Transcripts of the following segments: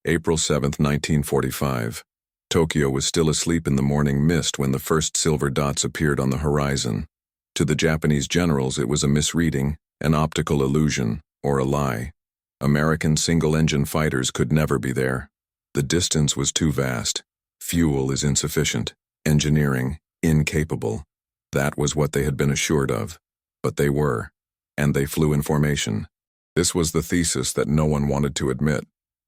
April 7, 1945. Tokyo was still asleep in the morning mist when the first silver dots appeared on the horizon. To the Japanese generals, it was a misreading, an optical illusion, or a lie. American single-engine fighters could never be there. The distance was too vast. Fuel is insufficient. Engineering, incapable. That was what they had been assured of. But they were. And they flew in formation. This was the thesis that no one wanted to admit.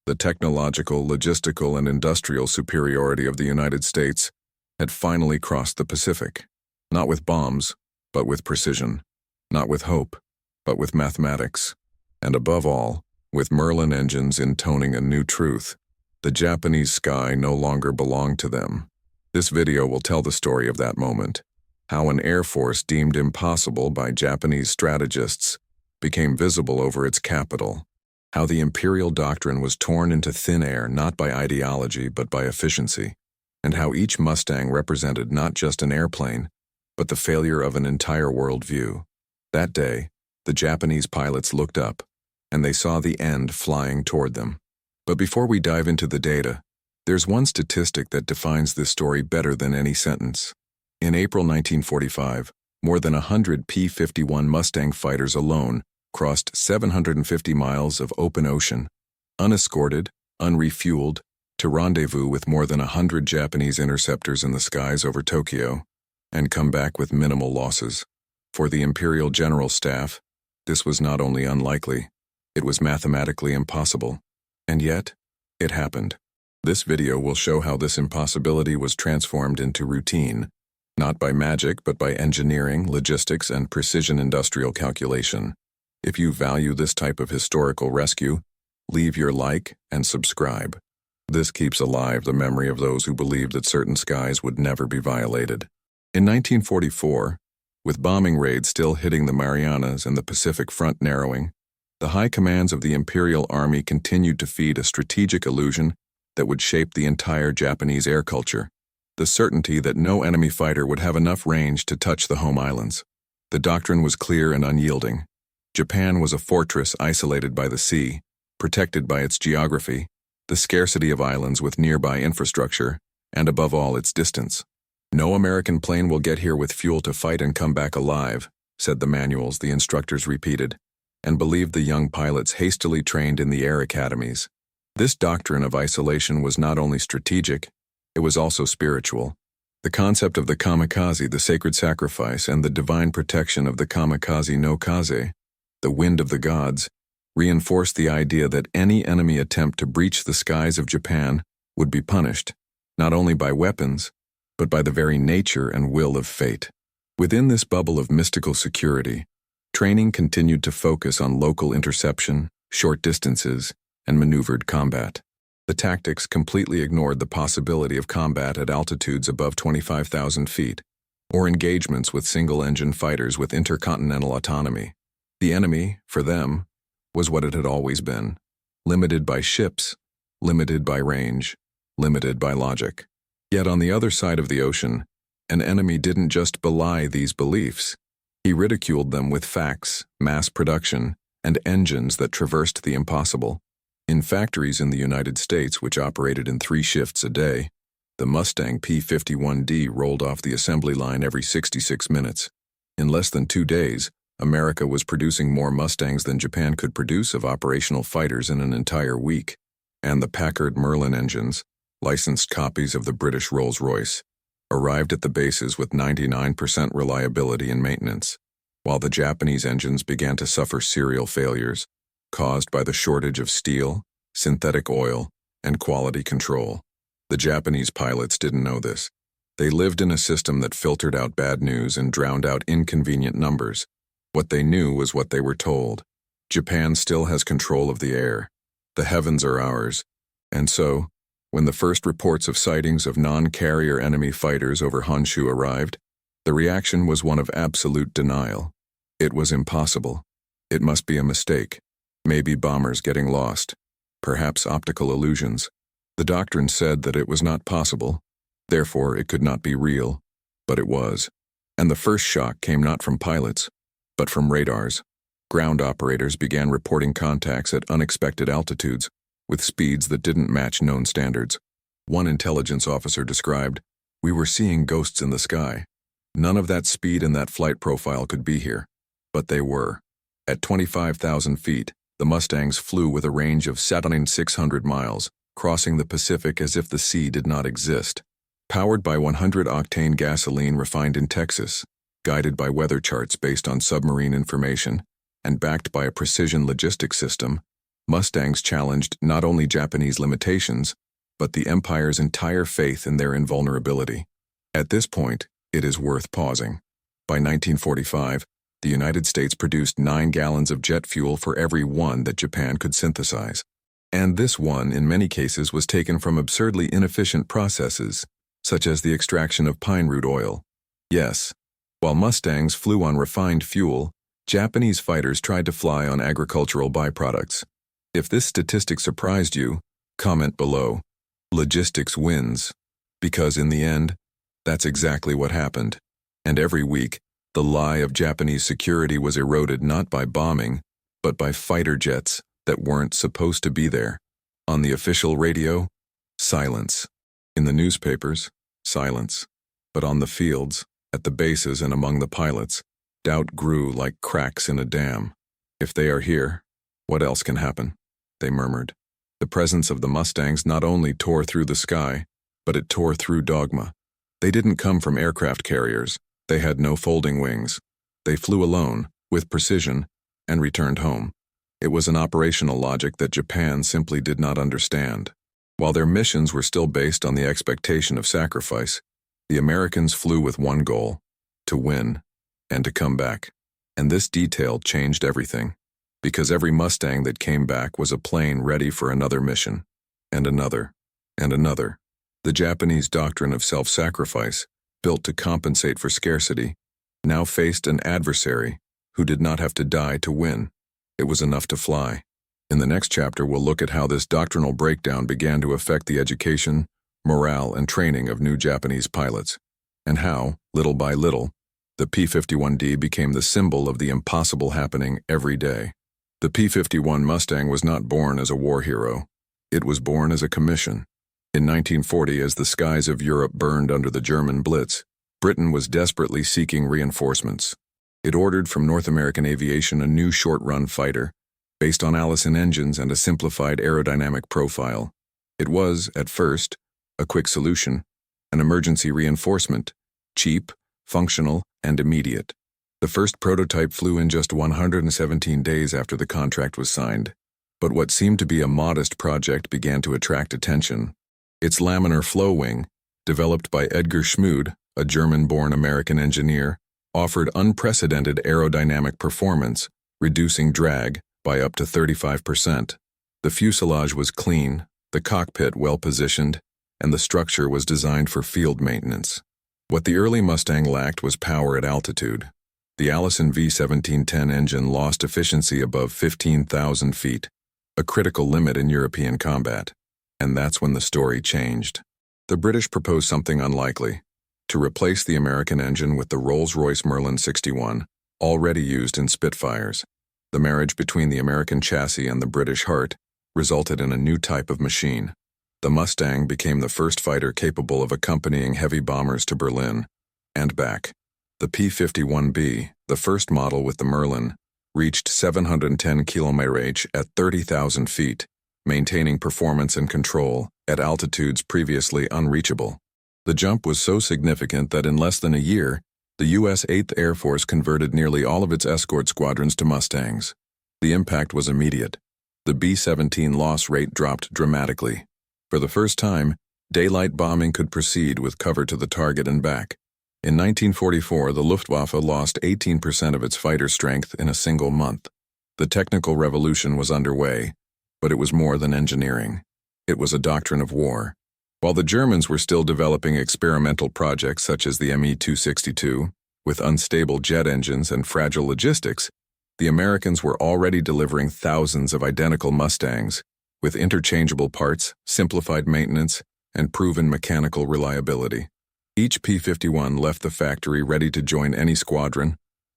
The technological, logistical, and industrial superiority of the United States had finally crossed the Pacific. Not with bombs, but with precision. Not with hope, but with mathematics. And above all, with Merlin engines intoning a new truth. The Japanese sky no longer belonged to them. This video will tell the story of that moment. How an air force deemed impossible by Japanese strategists became visible over its capital. How the imperial doctrine was torn into thin air not by ideology but by efficiency. And how each Mustang represented not just an airplane, but the failure of an entire worldview. That day, the Japanese pilots looked up, and they saw the end flying toward them. But before we dive into the data, there's one statistic that defines this story better than any sentence. In April 1945, more than 100 P-51 Mustang fighters alone crossed 750 miles of open ocean, unescorted, unrefueled, to rendezvous with more than 100 Japanese interceptors in the skies over Tokyo, and come back with minimal losses. For the Imperial General Staff, this was not only unlikely, it was mathematically impossible. And yet, it happened. This video will show how this impossibility was transformed into routine, not by magic but by engineering, logistics, and precision industrial calculation. If you value this type of historical rescue, leave your like and subscribe. This keeps alive the memory of those who believed that certain skies would never be violated. In 1944, with bombing raids still hitting the Marianas and the Pacific front narrowing, the high commands of the Imperial Army continued to feed a strategic illusion that would shape the entire Japanese air culture. The certainty that no enemy fighter would have enough range to touch the home islands. The doctrine was clear and unyielding. Japan was a fortress isolated by the sea, protected by its geography, the scarcity of islands with nearby infrastructure, and above all, its distance. No American plane will get here with fuel to fight and come back alive, said the manuals the instructors repeated, and believed the young pilots hastily trained in the air academies. This doctrine of isolation was not only strategic, it was also spiritual. The concept of the kamikaze, the sacred sacrifice, and the divine protection of the kamikaze no kaze, the wind of the gods, reinforced the idea that any enemy attempt to breach the skies of Japan would be punished, not only by weapons, but by the very nature and will of fate. Within this bubble of mystical security, training continued to focus on local interception, short distances, and maneuvered combat. The tactics completely ignored the possibility of combat at altitudes above 25,000 feet, or engagements with single-engine fighters with intercontinental autonomy. The enemy, for them, was what it had always been, limited by ships, limited by range, limited by logic. Yet on the other side of the ocean, an enemy didn't just belie these beliefs. He ridiculed them with facts, mass production, and engines that traversed the impossible. In factories in the United States, which operated in 3 shifts a day, the Mustang P-51D rolled off the assembly line every 66 minutes. In less than 2 days, America was producing more Mustangs than Japan could produce of operational fighters in an entire week. And the Packard Merlin engines, licensed copies of the British Rolls-Royce, arrived at the bases with 99% reliability and maintenance, while the Japanese engines began to suffer serial failures, caused by the shortage of steel, synthetic oil, and quality control. The Japanese pilots didn't know this. They lived in a system that filtered out bad news and drowned out inconvenient numbers. What they knew was what they were told. Japan still has control of the air. The heavens are ours. And so, when the first reports of sightings of non-carrier enemy fighters over Honshu arrived, the reaction was one of absolute denial. It was impossible. It must be a mistake. Maybe bombers getting lost. Perhaps optical illusions. The doctrine said that it was not possible. Therefore, it could not be real. But it was. And the first shock came not from pilots, but from radars. Ground operators began reporting contacts at unexpected altitudes, with speeds that didn't match known standards. One intelligence officer described, "We were seeing ghosts in the sky. None of that speed and that flight profile could be here." But they were. At 25,000 feet, the Mustangs flew with a range of 7,600 miles, crossing the Pacific as if the sea did not exist. Powered by 100-octane gasoline refined in Texas, guided by weather charts based on submarine information, and backed by a precision logistics system, Mustangs challenged not only Japanese limitations, but the Empire's entire faith in their invulnerability. At this point, it is worth pausing. By 1945, the United States produced 9 gallons of jet fuel for every one that Japan could synthesize. And this one, in many cases, was taken from absurdly inefficient processes, such as the extraction of pine root oil. Yes, while Mustangs flew on refined fuel, Japanese fighters tried to fly on agricultural byproducts. If this statistic surprised you, comment below. Logistics wins. Because in the end, that's exactly what happened. And every week, the lie of Japanese security was eroded not by bombing, but by fighter jets that weren't supposed to be there. On the official radio, silence. In the newspapers, silence. But on the fields, at the bases and among the pilots, doubt grew like cracks in a dam. "If they are here, what else can happen?" they murmured. The presence of the Mustangs not only tore through the sky, but it tore through dogma. They didn't come from aircraft carriers. They had no folding wings. They flew alone, with precision, and returned home. It was an operational logic that Japan simply did not understand. While their missions were still based on the expectation of sacrifice, the Americans flew with one goal: to win, and to come back. And this detail changed everything, because every Mustang that came back was a plane ready for another mission, and another, and another. The Japanese doctrine of self-sacrifice, built to compensate for scarcity, now faced an adversary who did not have to die to win. It was enough to fly. In the next chapter, we'll look at how this doctrinal breakdown began to affect the education, morale, and training of new Japanese pilots, and how, little by little, the P-51D became the symbol of the impossible happening every day. The P-51 Mustang was not born as a war hero. It was born as a commission. In 1940, as the skies of Europe burned under the German Blitz, Britain was desperately seeking reinforcements. It ordered from North American Aviation a new short-run fighter, based on Allison engines and a simplified aerodynamic profile. It was, at first, a quick solution, an emergency reinforcement, cheap, functional, and immediate. The first prototype flew in just 117 days after the contract was signed. But what seemed to be a modest project began to attract attention. Its laminar flow wing, developed by Edgar Schmude, a German-born American engineer, offered unprecedented aerodynamic performance, reducing drag by up to 35%. The fuselage was clean, the cockpit well-positioned, and the structure was designed for field maintenance. What the early Mustang lacked was power at altitude. The Allison V1710 engine lost efficiency above 15,000 feet, a critical limit in European combat. And that's when the story changed. The British proposed something unlikely: to replace the American engine with the Rolls-Royce Merlin 61, already used in Spitfires. The marriage between the American chassis and the British heart resulted in a new type of machine. The Mustang became the first fighter capable of accompanying heavy bombers to Berlin and back. The P-51B, the first model with the Merlin, reached 710 km/h at 30,000 feet, maintaining performance and control at altitudes previously unreachable. The jump was so significant that in less than a year, the U.S. 8th Air Force converted nearly all of its escort squadrons to Mustangs. The impact was immediate. The B-17 loss rate dropped dramatically. For the first time, daylight bombing could proceed with cover to the target and back. In 1944, the Luftwaffe lost 18% of its fighter strength in a single month. The technical revolution was underway, but it was more than engineering. It was a doctrine of war. While the Germans were still developing experimental projects such as the Me-262, with unstable jet engines and fragile logistics, the Americans were already delivering thousands of identical Mustangs, with interchangeable parts, simplified maintenance, and proven mechanical reliability. Each P-51 left the factory ready to join any squadron,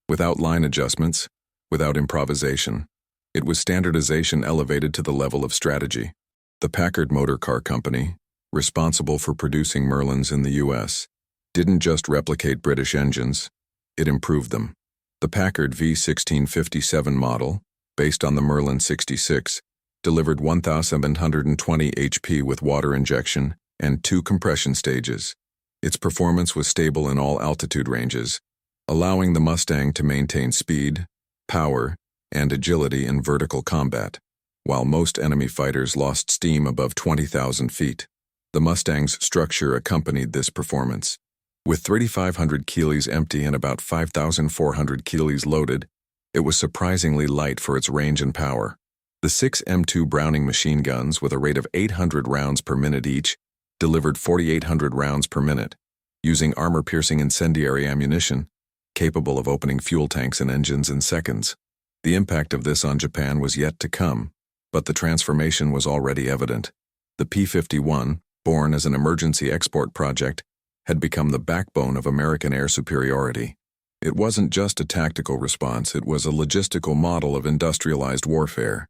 without line adjustments, without improvisation. It was standardization elevated to the level of strategy. The Packard Motor Car Company, responsible for producing Merlins in the U.S., didn't just replicate British engines, it improved them. The Packard V1657 model, based on the Merlin 66, delivered 1,720 HP with water injection and 2 compression stages. Its performance was stable in all altitude ranges, allowing the Mustang to maintain speed, power, and agility in vertical combat. While most enemy fighters lost steam above 20,000 feet, the Mustang's structure accompanied this performance. With 3,500 kilos empty and about 5,400 kilos loaded, it was surprisingly light for its range and power. The 6 M2 Browning machine guns, with a rate of 800 rounds per minute each, delivered 4,800 rounds per minute, using armor-piercing incendiary ammunition, capable of opening fuel tanks and engines in seconds. The impact of this on Japan was yet to come, but the transformation was already evident. The P-51, born as an emergency export project, had become the backbone of American air superiority. It wasn't just a tactical response, it was a logistical model of industrialized warfare.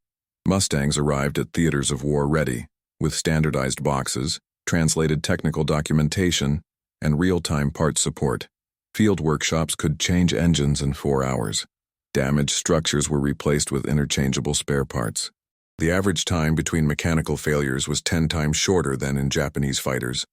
Mustangs arrived at theaters of war ready, with standardized boxes, translated technical documentation, and real-time parts support. Field workshops could change engines in 4 hours. Damaged structures were replaced with interchangeable spare parts. The average time between mechanical failures was 10 times shorter than in Japanese fighters,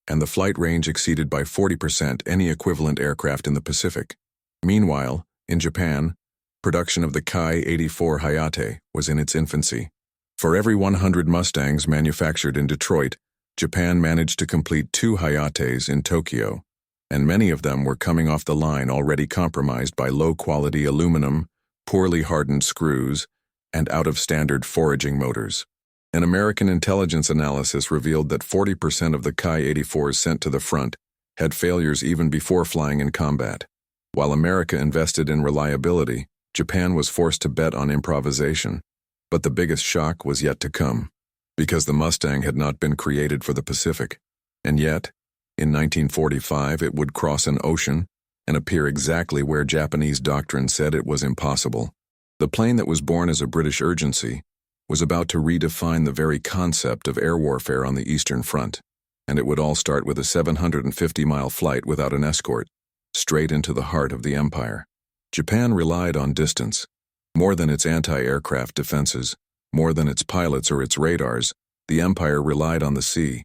and the flight range exceeded by 40% any equivalent aircraft in the Pacific. Meanwhile, in Japan, production of the Ki-84 Hayate was in its infancy. For every 100 Mustangs manufactured in Detroit, Japan managed to complete 2 Hayates in Tokyo, and many of them were coming off the line already compromised by low-quality aluminum, poorly hardened screws, and out-of-standard foraging motors. An American intelligence analysis revealed that 40% of the Ki-84s sent to the front had failures even before flying in combat. While America invested in reliability, Japan was forced to bet on improvisation. But the biggest shock was yet to come, because the Mustang had not been created for the Pacific. And yet, in 1945, it would cross an ocean and appear exactly where Japanese doctrine said it was impossible. The plane that was born as a British urgency was about to redefine the very concept of air warfare on the Eastern Front, and it would all start with a 750-mile flight without an escort, straight into the heart of the empire. Japan relied on distance. More than its anti-aircraft defenses, more than its pilots or its radars, the empire relied on the sea,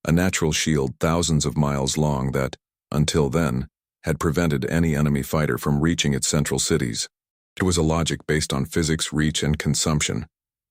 a natural shield thousands of miles long that, until then, had prevented any enemy fighter from reaching its central cities. It was a logic based on physics, reach, and consumption.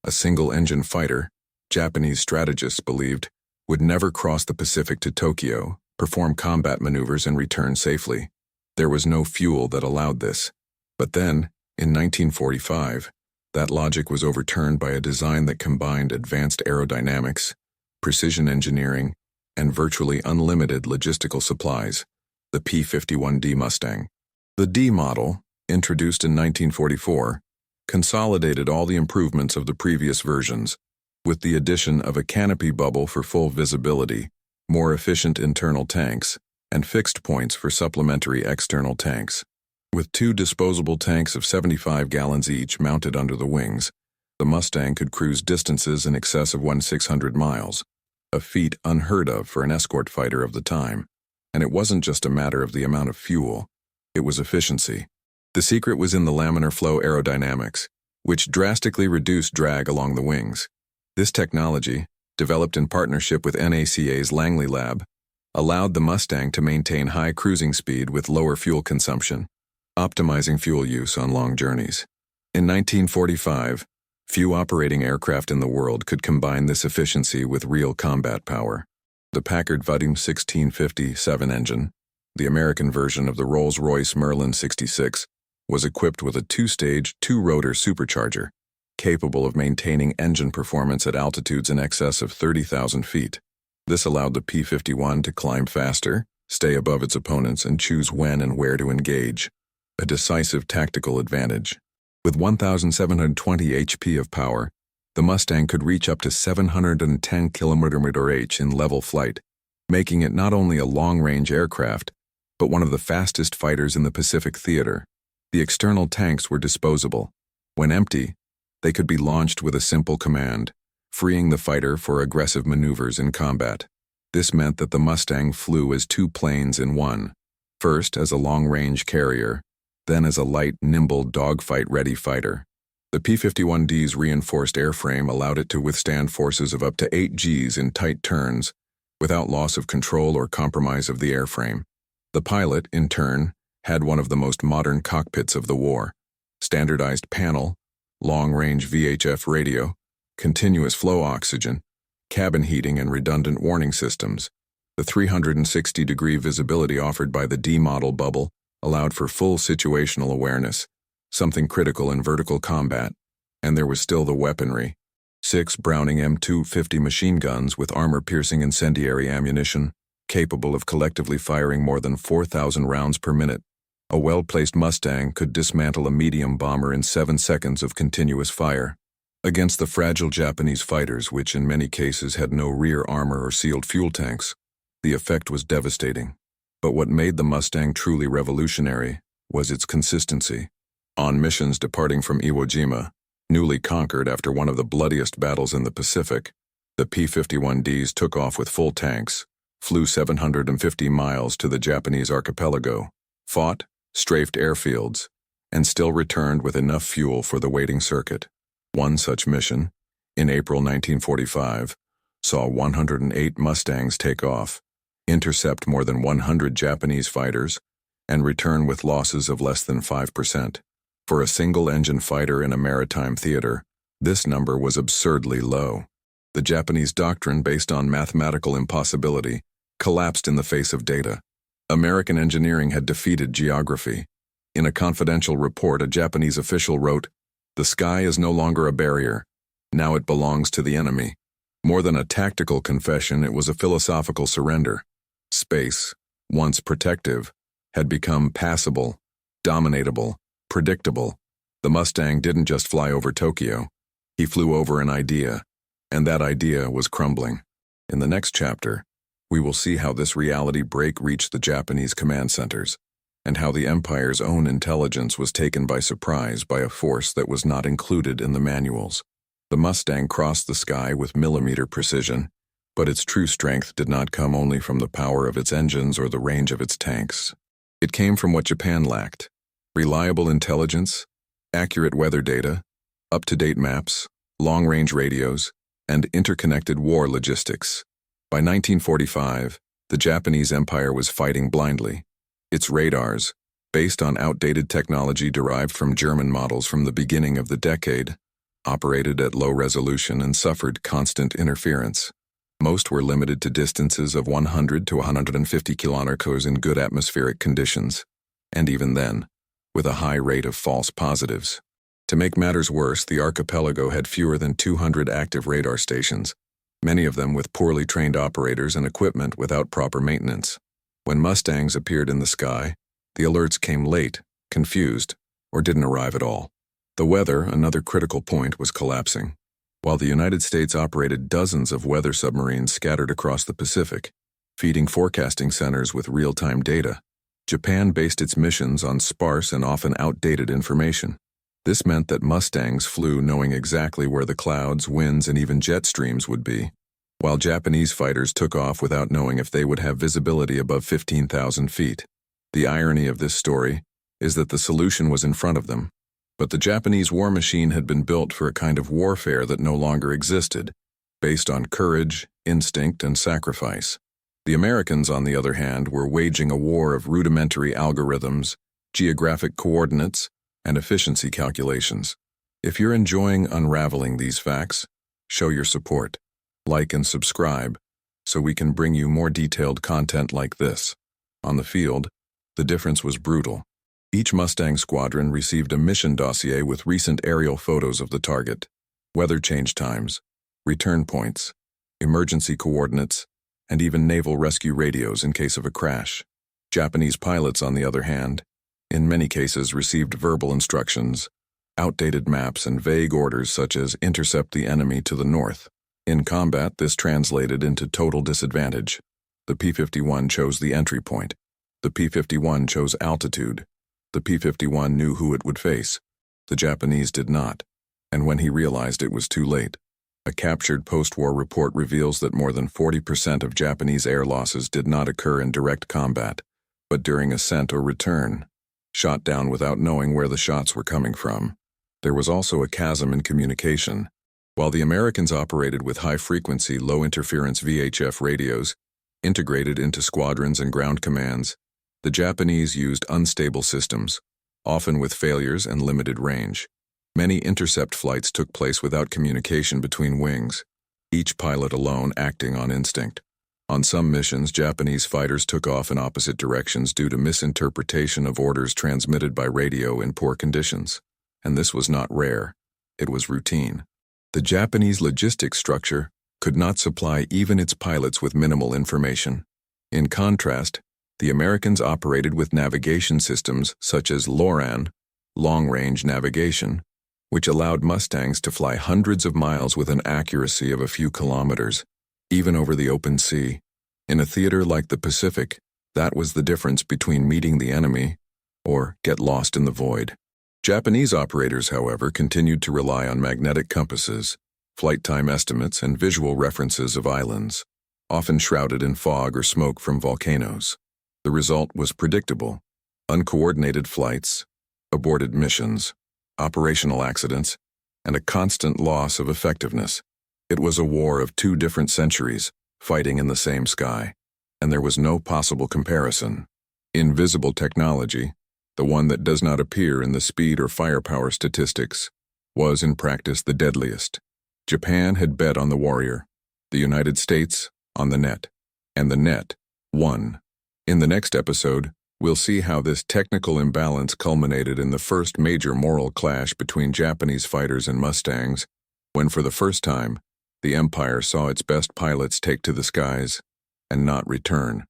A single-engine fighter, Japanese strategists believed, would never cross the Pacific to Tokyo, perform combat maneuvers, and return safely. There was no fuel that allowed this. But then, in 1945, that logic was overturned by a design that combined advanced aerodynamics, precision engineering, and virtually unlimited logistical supplies, the P-51D Mustang. The D model, introduced in 1944, consolidated all the improvements of the previous versions, with the addition of a canopy bubble for full visibility, more efficient internal tanks, and fixed points for supplementary external tanks. With 2 disposable tanks of 75 gallons each mounted under the wings, the Mustang could cruise distances in excess of 1,600 miles, a feat unheard of for an escort fighter of the time. And it wasn't just a matter of the amount of fuel, it was efficiency. The secret was in the laminar flow aerodynamics, which drastically reduced drag along the wings. This technology, developed in partnership with NACA's Langley Lab, allowed the Mustang to maintain high cruising speed with lower fuel consumption, optimizing fuel use on long journeys. In 1945, few operating aircraft in the world could combine this efficiency with real combat power. The Packard V1657 engine, the American version of the Rolls-Royce Merlin 66, was equipped with a 2-stage, 2-rotor supercharger, capable of maintaining engine performance at altitudes in excess of 30,000 feet. This allowed the P-51 to climb faster, stay above its opponents, and choose when and where to engage, a decisive tactical advantage. With 1,720 HP of power, the Mustang could reach up to 710 km/h in level flight, making it not only a long-range aircraft, but one of the fastest fighters in the Pacific theater. The external tanks were disposable. When empty, they could be launched with a simple command, freeing the fighter for aggressive maneuvers in combat. This meant that the Mustang flew as two planes in one, first as a long-range carrier, then as a light, nimble, dogfight-ready fighter. The P-51D's reinforced airframe allowed it to withstand forces of up to 8 Gs in tight turns, without loss of control or compromise of the airframe. The pilot, in turn, had one of the most modern cockpits of the war: standardized panel, long-range VHF radio, continuous flow oxygen, cabin heating and redundant warning systems. The 360-degree visibility offered by the D-model bubble allowed for full situational awareness, something critical in vertical combat, and there was still the weaponry. 6 Browning M250 machine guns with armor-piercing incendiary ammunition, capable of collectively firing more than 4,000 rounds per minute. A well-placed Mustang could dismantle a medium bomber in 7 seconds of continuous fire. Against the fragile Japanese fighters, which in many cases had no rear armor or sealed fuel tanks, the effect was devastating. But what made the Mustang truly revolutionary was its consistency. On missions departing from Iwo Jima, newly conquered after one of the bloodiest battles in the Pacific, the P-51Ds took off with full tanks, flew 750 miles to the Japanese archipelago, fought, strafed airfields, and still returned with enough fuel for the waiting circuit. One such mission, in April 1945, saw 108 Mustangs take off, intercept more than 100 Japanese fighters, and return with losses of less than 5%. For a single-engine fighter in a maritime theater, this number was absurdly low. The Japanese doctrine, based on mathematical impossibility, collapsed in the face of data. American engineering had defeated geography. In a confidential report, a Japanese official wrote, "The sky is no longer a barrier. Now it belongs to the enemy." More than a tactical confession, it was a philosophical surrender. Space, once protective, had become passable, dominatable, predictable. The Mustang didn't just fly over Tokyo. He flew over an idea, and that idea was crumbling. In the next chapter, we will see how this reality break reached the Japanese command centers, and how the Empire's own intelligence was taken by surprise by a force that was not included in the manuals. The Mustang crossed the sky with millimeter precision, but its true strength did not come only from the power of its engines or the range of its tanks. It came from what Japan lacked: reliable intelligence, accurate weather data, up-to-date maps, long-range radios, and interconnected war logistics. By 1945, the Japanese Empire was fighting blindly. Its radars, based on outdated technology derived from German models from the beginning of the decade, operated at low resolution and suffered constant interference. Most were limited to distances of 100 to 150 kilometers in good atmospheric conditions, and even then, with a high rate of false positives. To make matters worse, the archipelago had fewer than 200 active radar stations, many of them with poorly trained operators and equipment without proper maintenance. When Mustangs appeared in the sky, the alerts came late, confused, or didn't arrive at all. The weather, another critical point, was collapsing. While the United States operated dozens of weather submarines scattered across the Pacific, feeding forecasting centers with real-time data, Japan based its missions on sparse and often outdated information. This meant that Mustangs flew knowing exactly where the clouds, winds, and even jet streams would be, while Japanese fighters took off without knowing if they would have visibility above 15,000 feet. The irony of this story is that the solution was in front of them, but the Japanese war machine had been built for a kind of warfare that no longer existed, based on courage, instinct, and sacrifice. The Americans, on the other hand, were waging a war of rudimentary algorithms, geographic coordinates, and efficiency calculations. If you're enjoying unraveling these facts, show your support. Like and subscribe, so we can bring you more detailed content like this. On the field, the difference was brutal. Each Mustang squadron received a mission dossier with recent aerial photos of the target, weather change times, return points, emergency coordinates, and even naval rescue radios in case of a crash. Japanese pilots, on the other hand, in many cases received verbal instructions, outdated maps, and vague orders such as intercept the enemy to the north. In combat, this translated into total disadvantage. The P-51 chose the entry point. The P-51 chose altitude. The P-51 knew who it would face. The Japanese did not, and when he realized it was too late, A captured post-war report reveals that more than 40% of Japanese air losses did not occur in direct combat, but during ascent or return, shot down without knowing where the shots were coming from. There was also a chasm in communication. While the Americans operated with high-frequency, low-interference VHF radios, integrated into squadrons and ground commands, the Japanese used unstable systems, often with failures and limited range. Many intercept flights took place without communication between wings, each pilot alone acting on instinct. On some missions, Japanese fighters took off in opposite directions due to misinterpretation of orders transmitted by radio in poor conditions. And this was not rare, it was routine. The Japanese logistics structure could not supply even its pilots with minimal information. In contrast, the Americans operated with navigation systems such as LORAN, long-range navigation, which allowed Mustangs to fly hundreds of miles with an accuracy of a few kilometers, even over the open sea. In a theater like the Pacific, that was the difference between meeting the enemy or get lost in the void. Japanese operators, however, continued to rely on magnetic compasses, flight time estimates, and visual references of islands, often shrouded in fog or smoke from volcanoes. The result was predictable: uncoordinated flights, aborted missions, operational accidents, and a constant loss of effectiveness. It was a war of two different centuries, fighting in the same sky, and there was no possible comparison. Invisible technology, the one that does not appear in the speed or firepower statistics, was in practice the deadliest. Japan had bet on the warrior, the United States on the net, and the net won. In the next episode, we'll see how this technical imbalance culminated in the first major moral clash between Japanese fighters and Mustangs, when for the first time, the Empire saw its best pilots take to the skies and not return.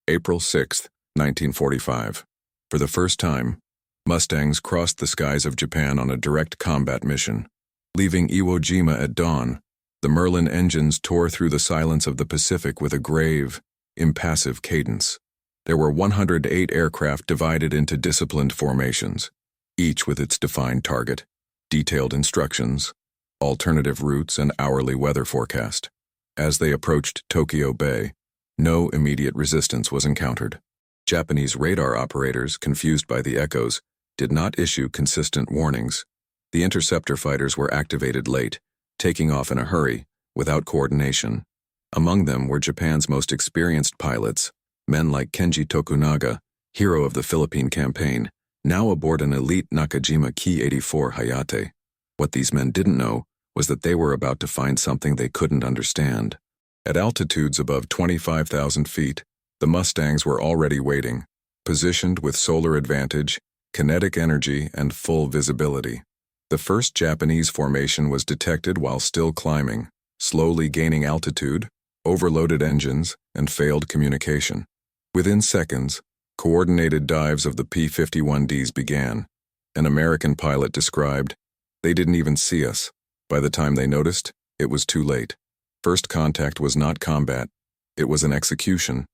April 6, 1945. For the first time, Mustangs crossed the skies of Japan on a direct combat mission. Leaving Iwo Jima at dawn, the Merlin engines tore through the silence of the Pacific with a grave, impassive cadence. There were 108 aircraft divided into disciplined formations, each with its defined target, detailed instructions, alternative routes, and hourly weather forecast. As they approached Tokyo Bay, no immediate resistance was encountered. Japanese radar operators, confused by the echoes, did not issue consistent warnings. The interceptor fighters were activated late, taking off in a hurry, without coordination. Among them were Japan's most experienced pilots, men like Kenji Tokunaga, hero of the Philippine campaign, now aboard an elite Nakajima Ki-84 Hayate. What these men didn't know was that they were about to find something they couldn't understand. At altitudes above 25,000 feet, the Mustangs were already waiting, positioned with solar advantage, kinetic energy, and full visibility. The first Japanese formation was detected while still climbing, slowly gaining altitude, overloaded engines, and failed communication. Within seconds, coordinated dives of the P-51Ds began. An American pilot described, "They didn't even see us. By the time they noticed, it was too late." First contact was not combat, it was an execution.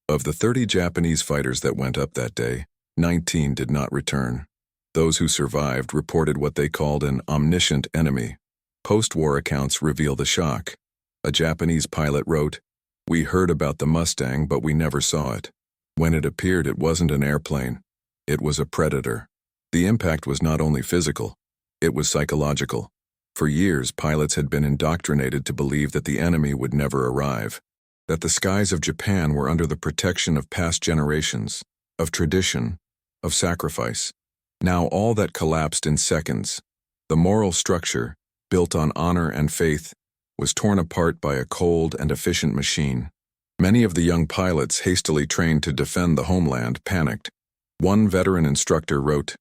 Of the 30 Japanese fighters that went up that day, 19 did not return. Those who survived reported what they called an omniscient enemy. Post-war accounts reveal the shock. A Japanese pilot wrote, "We heard about the Mustang, but we never saw it. When it appeared, it wasn't an airplane. It was a predator." The impact was not only physical, it was psychological. For years, pilots had been indoctrinated to believe that the enemy would never arrive, that the skies of Japan were under the protection of past generations, of tradition, of sacrifice. Now all that collapsed in seconds. The moral structure, built on honor and faith, was torn apart by a cold and efficient machine. Many of the young pilots hastily trained to defend the homeland panicked. One veteran instructor wrote,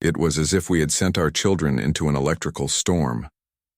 "It was as if we had sent our children into an electrical storm."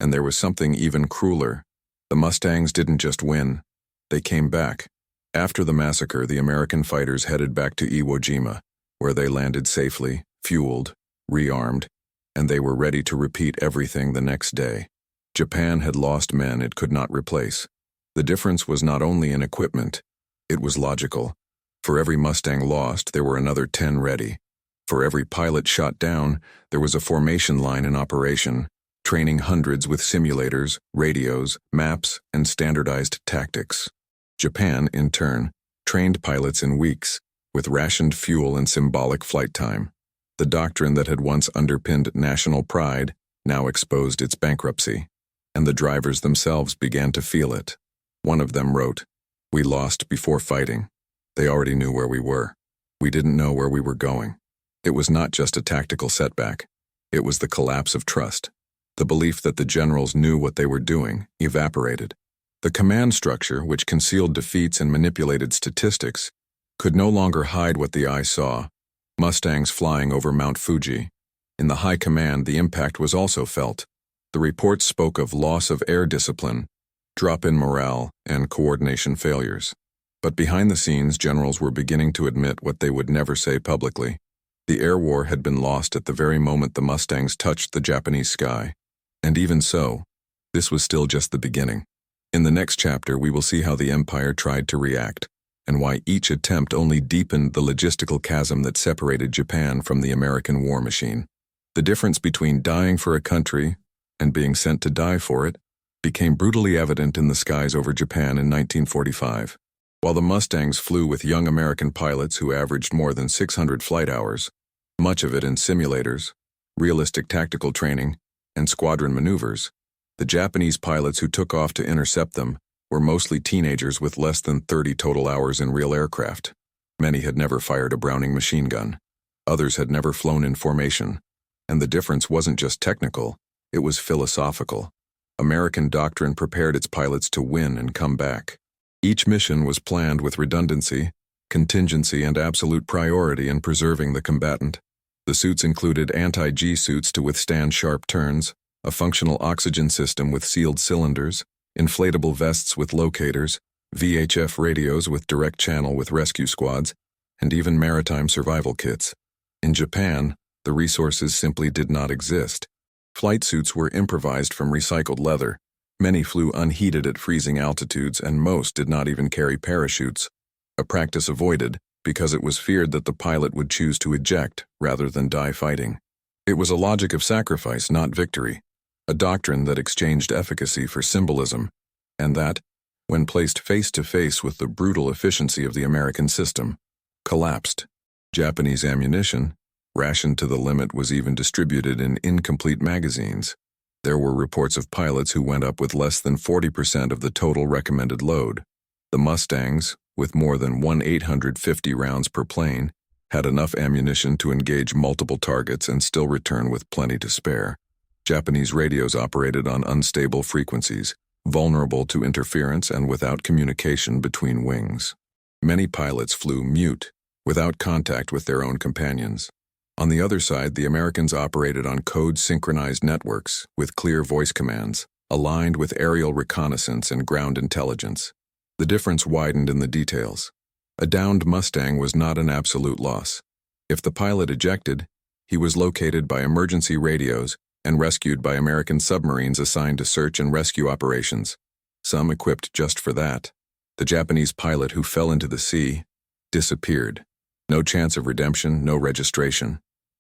And there was something even crueler. The Mustangs didn't just win, they came back. After the massacre, the American fighters headed back to Iwo Jima, where they landed safely, fueled, rearmed, and they were ready to repeat everything the next day. Japan had lost men it could not replace. The difference was not only in equipment, it was logical. For every Mustang lost, there were another 10 ready. For every pilot shot down, there was a formation line in operation, training hundreds with simulators, radios, maps, and standardized tactics. Japan, in turn, trained pilots in weeks, with rationed fuel and symbolic flight time. The doctrine that had once underpinned national pride now exposed its bankruptcy, and the drivers themselves began to feel it. One of them wrote, "We lost before fighting. They already knew where we were. We didn't know where we were going." It was not just a tactical setback. It was the collapse of trust. The belief that the generals knew what they were doing evaporated. The command structure, which concealed defeats and manipulated statistics, could no longer hide what the eye saw: Mustangs flying over Mount Fuji. In the high command, the impact was also felt. The reports spoke of loss of air discipline, drop in morale, and coordination failures. But behind the scenes, generals were beginning to admit what they would never say publicly. The air war had been lost at the very moment the Mustangs touched the Japanese sky. And even so, this was still just the beginning. In the next chapter, we will see how the Empire tried to react, and why each attempt only deepened the logistical chasm that separated Japan from the American war machine. The difference between dying for a country and being sent to die for it became brutally evident in the skies over Japan in 1945. While the Mustangs flew with young American pilots who averaged more than 600 flight hours, much of it in simulators, realistic tactical training, and squadron maneuvers, the Japanese pilots who took off to intercept them were mostly teenagers with less than 30 total hours in real aircraft. Many had never fired a Browning machine gun. Others had never flown in formation. And the difference wasn't just technical, it was philosophical. American doctrine prepared its pilots to win and come back. Each mission was planned with redundancy, contingency, and absolute priority in preserving the combatant. The suits included anti-G suits to withstand sharp turns, a functional oxygen system with sealed cylinders, inflatable vests with locators, VHF radios with direct channel with rescue squads, and even maritime survival kits. In Japan, the resources simply did not exist. Flight suits were improvised from recycled leather. Many flew unheated at freezing altitudes, and most did not even carry parachutes, a practice avoided because it was feared that the pilot would choose to eject rather than die fighting. It was a logic of sacrifice, not victory, a doctrine that exchanged efficacy for symbolism, and that, when placed face to face with the brutal efficiency of the American system, collapsed. Japanese ammunition, rationed to the limit, was even distributed in incomplete magazines. There were reports of pilots who went up with less than 40% of the total recommended load. The Mustangs, with more than 1,850 rounds per plane, had enough ammunition to engage multiple targets and still return with plenty to spare. Japanese radios operated on unstable frequencies, vulnerable to interference and without communication between wings. Many pilots flew mute, without contact with their own companions. On the other side, the Americans operated on code-synchronized networks with clear voice commands, aligned with aerial reconnaissance and ground intelligence. The difference widened in the details. A downed Mustang was not an absolute loss. If the pilot ejected, he was located by emergency radios and rescued by American submarines assigned to search and rescue operations, some equipped just for that. The Japanese pilot who fell into the sea disappeared. No chance of redemption, no registration.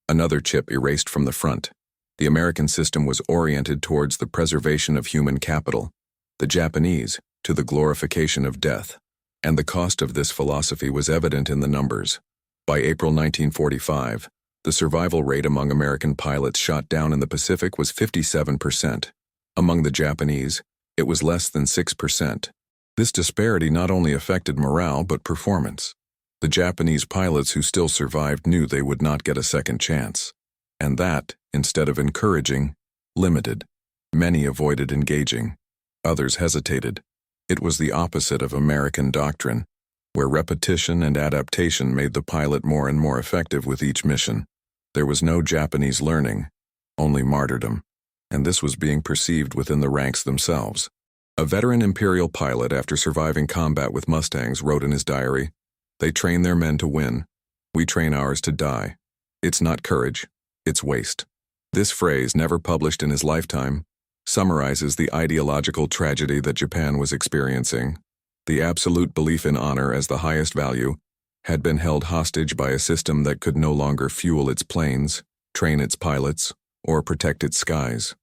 Another chip erased from the front. The American system was oriented towards the preservation of human capital. The Japanese, to the glorification of death. And the cost of this philosophy was evident in the numbers. By April 1945, the survival rate among American pilots shot down in the Pacific was 57%. Among the Japanese, it was less than 6%. This disparity not only affected morale but performance. The Japanese pilots who still survived knew they would not get a second chance. And that, instead of encouraging, limited. Many avoided engaging. Others hesitated. It was the opposite of American doctrine, where repetition and adaptation made the pilot more and more effective with each mission. There was no Japanese learning, only martyrdom, and this was being perceived within the ranks themselves. A veteran Imperial pilot, after surviving combat with Mustangs, wrote in his diary, "They train their men to win. We train ours to die. It's not courage, it's waste." This phrase, never published in his lifetime, summarizes the ideological tragedy that Japan was experiencing. The absolute belief in honor as the highest value had been held hostage by a system that could no longer fuel its planes, train its pilots, or protect its skies.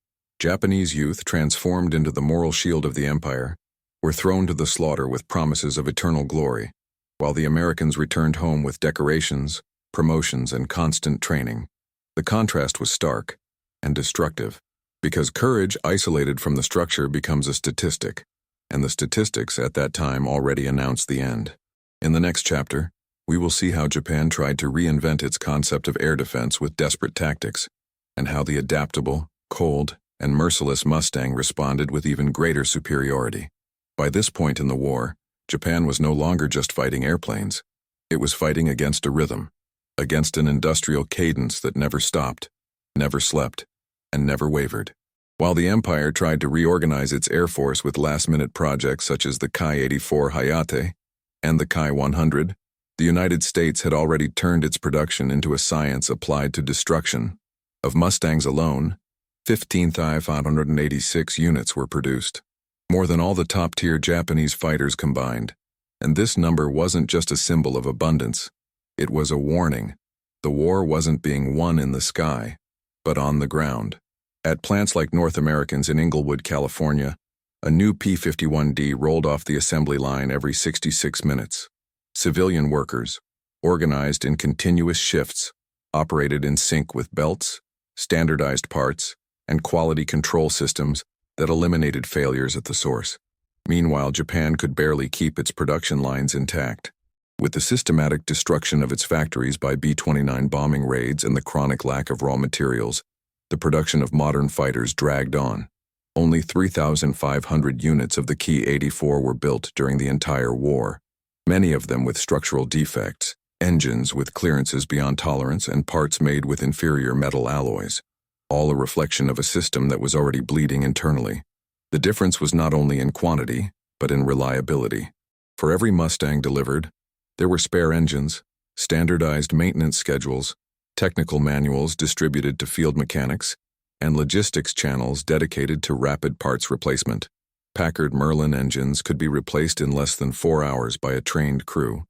Japanese youth, transformed into the moral shield of the empire, were thrown to the slaughter with promises of eternal glory, while the Americans returned home with decorations, promotions, and constant training. The contrast was stark and destructive, because courage isolated from the structure becomes a statistic, and the statistics at that time already announced the end. In the next chapter, we will see how Japan tried to reinvent its concept of air defense with desperate tactics, and how the adaptable, cold, and merciless Mustang responded with even greater superiority. By this point in the war, Japan was no longer just fighting airplanes. It was fighting against a rhythm, against an industrial cadence that never stopped, never slept, and never wavered. While the empire tried to reorganize its air force with last-minute projects such as the Ki-84 Hayate and the Ki-100, the United States had already turned its production into a science applied to destruction. Of Mustangs alone, 15,586 units were produced, more than all the top-tier Japanese fighters combined. And this number wasn't just a symbol of abundance. It was a warning. The war wasn't being won in the sky, but on the ground. At plants like North American's in Inglewood, California, a new P-51D rolled off the assembly line every 66 minutes. Civilian workers, organized in continuous shifts, operated in sync with belts, standardized parts, and quality control systems that eliminated failures at the source. Meanwhile, Japan could barely keep its production lines intact. With the systematic destruction of its factories by B-29 bombing raids and the chronic lack of raw materials, the production of modern fighters dragged on. Only 3,500 units of the Ki-84 were built during the entire war, many of them with structural defects, engines with clearances beyond tolerance, and parts made with inferior metal alloys, all a reflection of a system that was already bleeding internally. The difference was not only in quantity, but in reliability. For every Mustang delivered, there were spare engines, standardized maintenance schedules, technical manuals distributed to field mechanics, and logistics channels dedicated to rapid parts replacement. Packard Merlin engines could be replaced in less than 4 hours by a trained crew,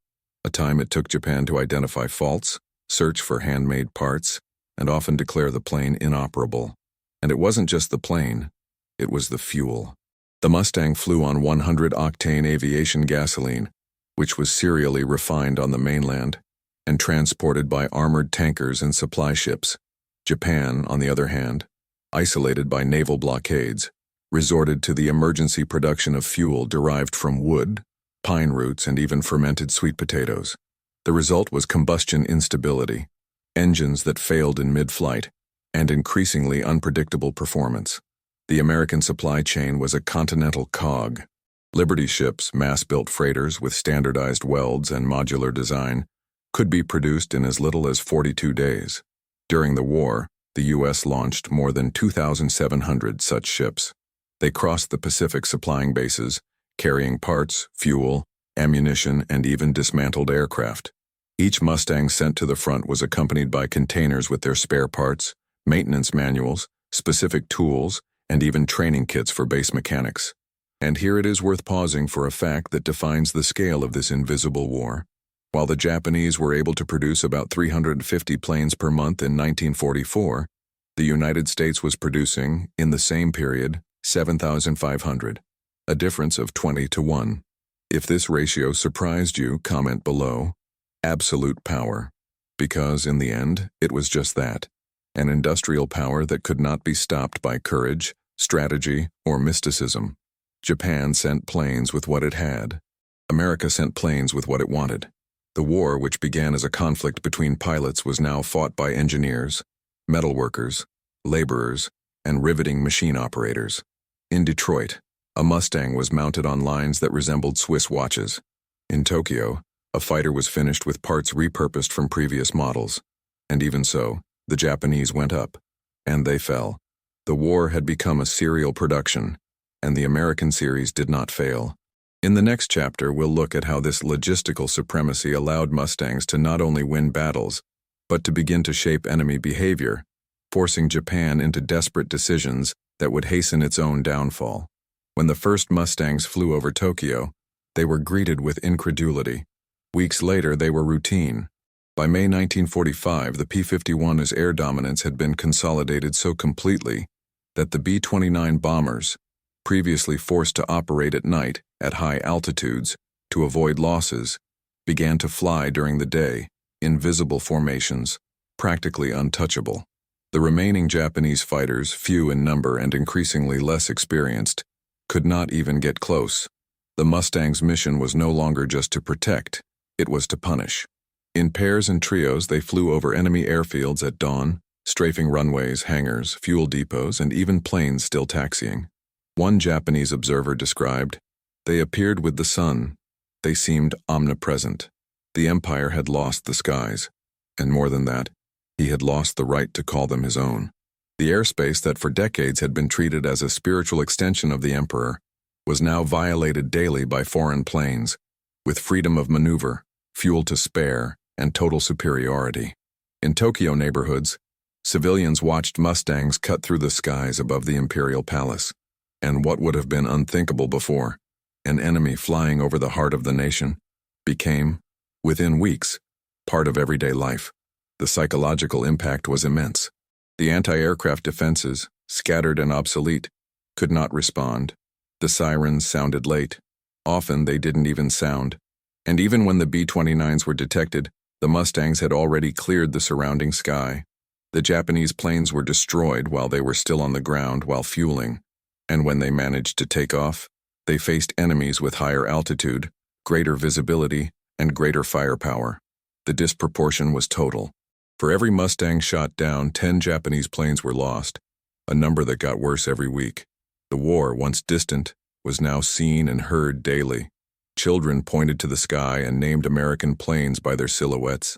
a time it took Japan to identify faults, search for handmade parts, and often declare the plane inoperable. And it wasn't just the plane, it was the fuel. The Mustang flew on 100-octane aviation gasoline, which was serially refined on the mainland and transported by armored tankers and supply ships. Japan, on the other hand, isolated by naval blockades, resorted to the emergency production of fuel derived from wood, pine roots, and even fermented sweet potatoes. The result was combustion instability, engines that failed in mid-flight, and increasingly unpredictable performance. The American supply chain was a continental cog. Liberty ships, mass-built freighters with standardized welds and modular design, could be produced in as little as 42 days. During the war, the U.S. launched more than 2,700 such ships. They crossed the Pacific supplying bases, carrying parts, fuel, ammunition, and even dismantled aircraft. Each Mustang sent to the front was accompanied by containers with their spare parts, maintenance manuals, specific tools, and even training kits for base mechanics. And here it is worth pausing for a fact that defines the scale of this invisible war. While the Japanese were able to produce about 350 planes per month in 1944, the United States was producing, in the same period, 7,500, a difference of 20 to 1. If this ratio surprised you, comment below. Absolute power. Because, in the end, it was just that. An industrial power that could not be stopped by courage, strategy, or mysticism. Japan sent planes with what it had. America sent planes with what it wanted. The war, which began as a conflict between pilots, was now fought by engineers, metalworkers, laborers, and riveting machine operators. In Detroit, a Mustang was mounted on lines that resembled Swiss watches. In Tokyo, a fighter was finished with parts repurposed from previous models. And even so, the Japanese went up, and they fell. The war had become a serial production, and the American series did not fail. In the next chapter, we'll look at how this logistical supremacy allowed Mustangs to not only win battles, but to begin to shape enemy behavior, forcing Japan into desperate decisions that would hasten its own downfall. When the first Mustangs flew over Tokyo, they were greeted with incredulity. Weeks later, they were routine. By May 1945, the P-51's air dominance had been consolidated so completely that the B-29 bombers, previously forced to operate at night at high altitudes to avoid losses, began to fly during the day in visible formations, practically untouchable. The remaining Japanese fighters, few in number and increasingly less experienced, could not even get close. The Mustang's mission was no longer just to protect, it was to punish. In pairs and trios, they flew over enemy airfields at dawn, strafing runways, hangars, fuel depots, and even planes still taxiing. One Japanese observer described, "They appeared with the sun. They seemed omnipresent." The empire had lost the skies, and more than that, he had lost the right to call them his own. The airspace that for decades had been treated as a spiritual extension of the emperor was now violated daily by foreign planes, with freedom of maneuver, fuel to spare, and total superiority. In Tokyo neighborhoods, civilians watched Mustangs cut through the skies above the imperial palace, and what would have been unthinkable before, an enemy flying over the heart of the nation, became, within weeks, part of everyday life. The psychological impact was immense. The anti-aircraft defenses, scattered and obsolete, could not respond. The sirens sounded late. Often they didn't even sound. And even when the B-29s were detected, the Mustangs had already cleared the surrounding sky. The Japanese planes were destroyed while they were still on the ground while fueling. And when they managed to take off, they faced enemies with higher altitude, greater visibility, and greater firepower. The disproportion was total. For every Mustang shot down, 10 Japanese planes were lost, a number that got worse every week. The war, once distant, was now seen and heard daily. Children pointed to the sky and named American planes by their silhouettes.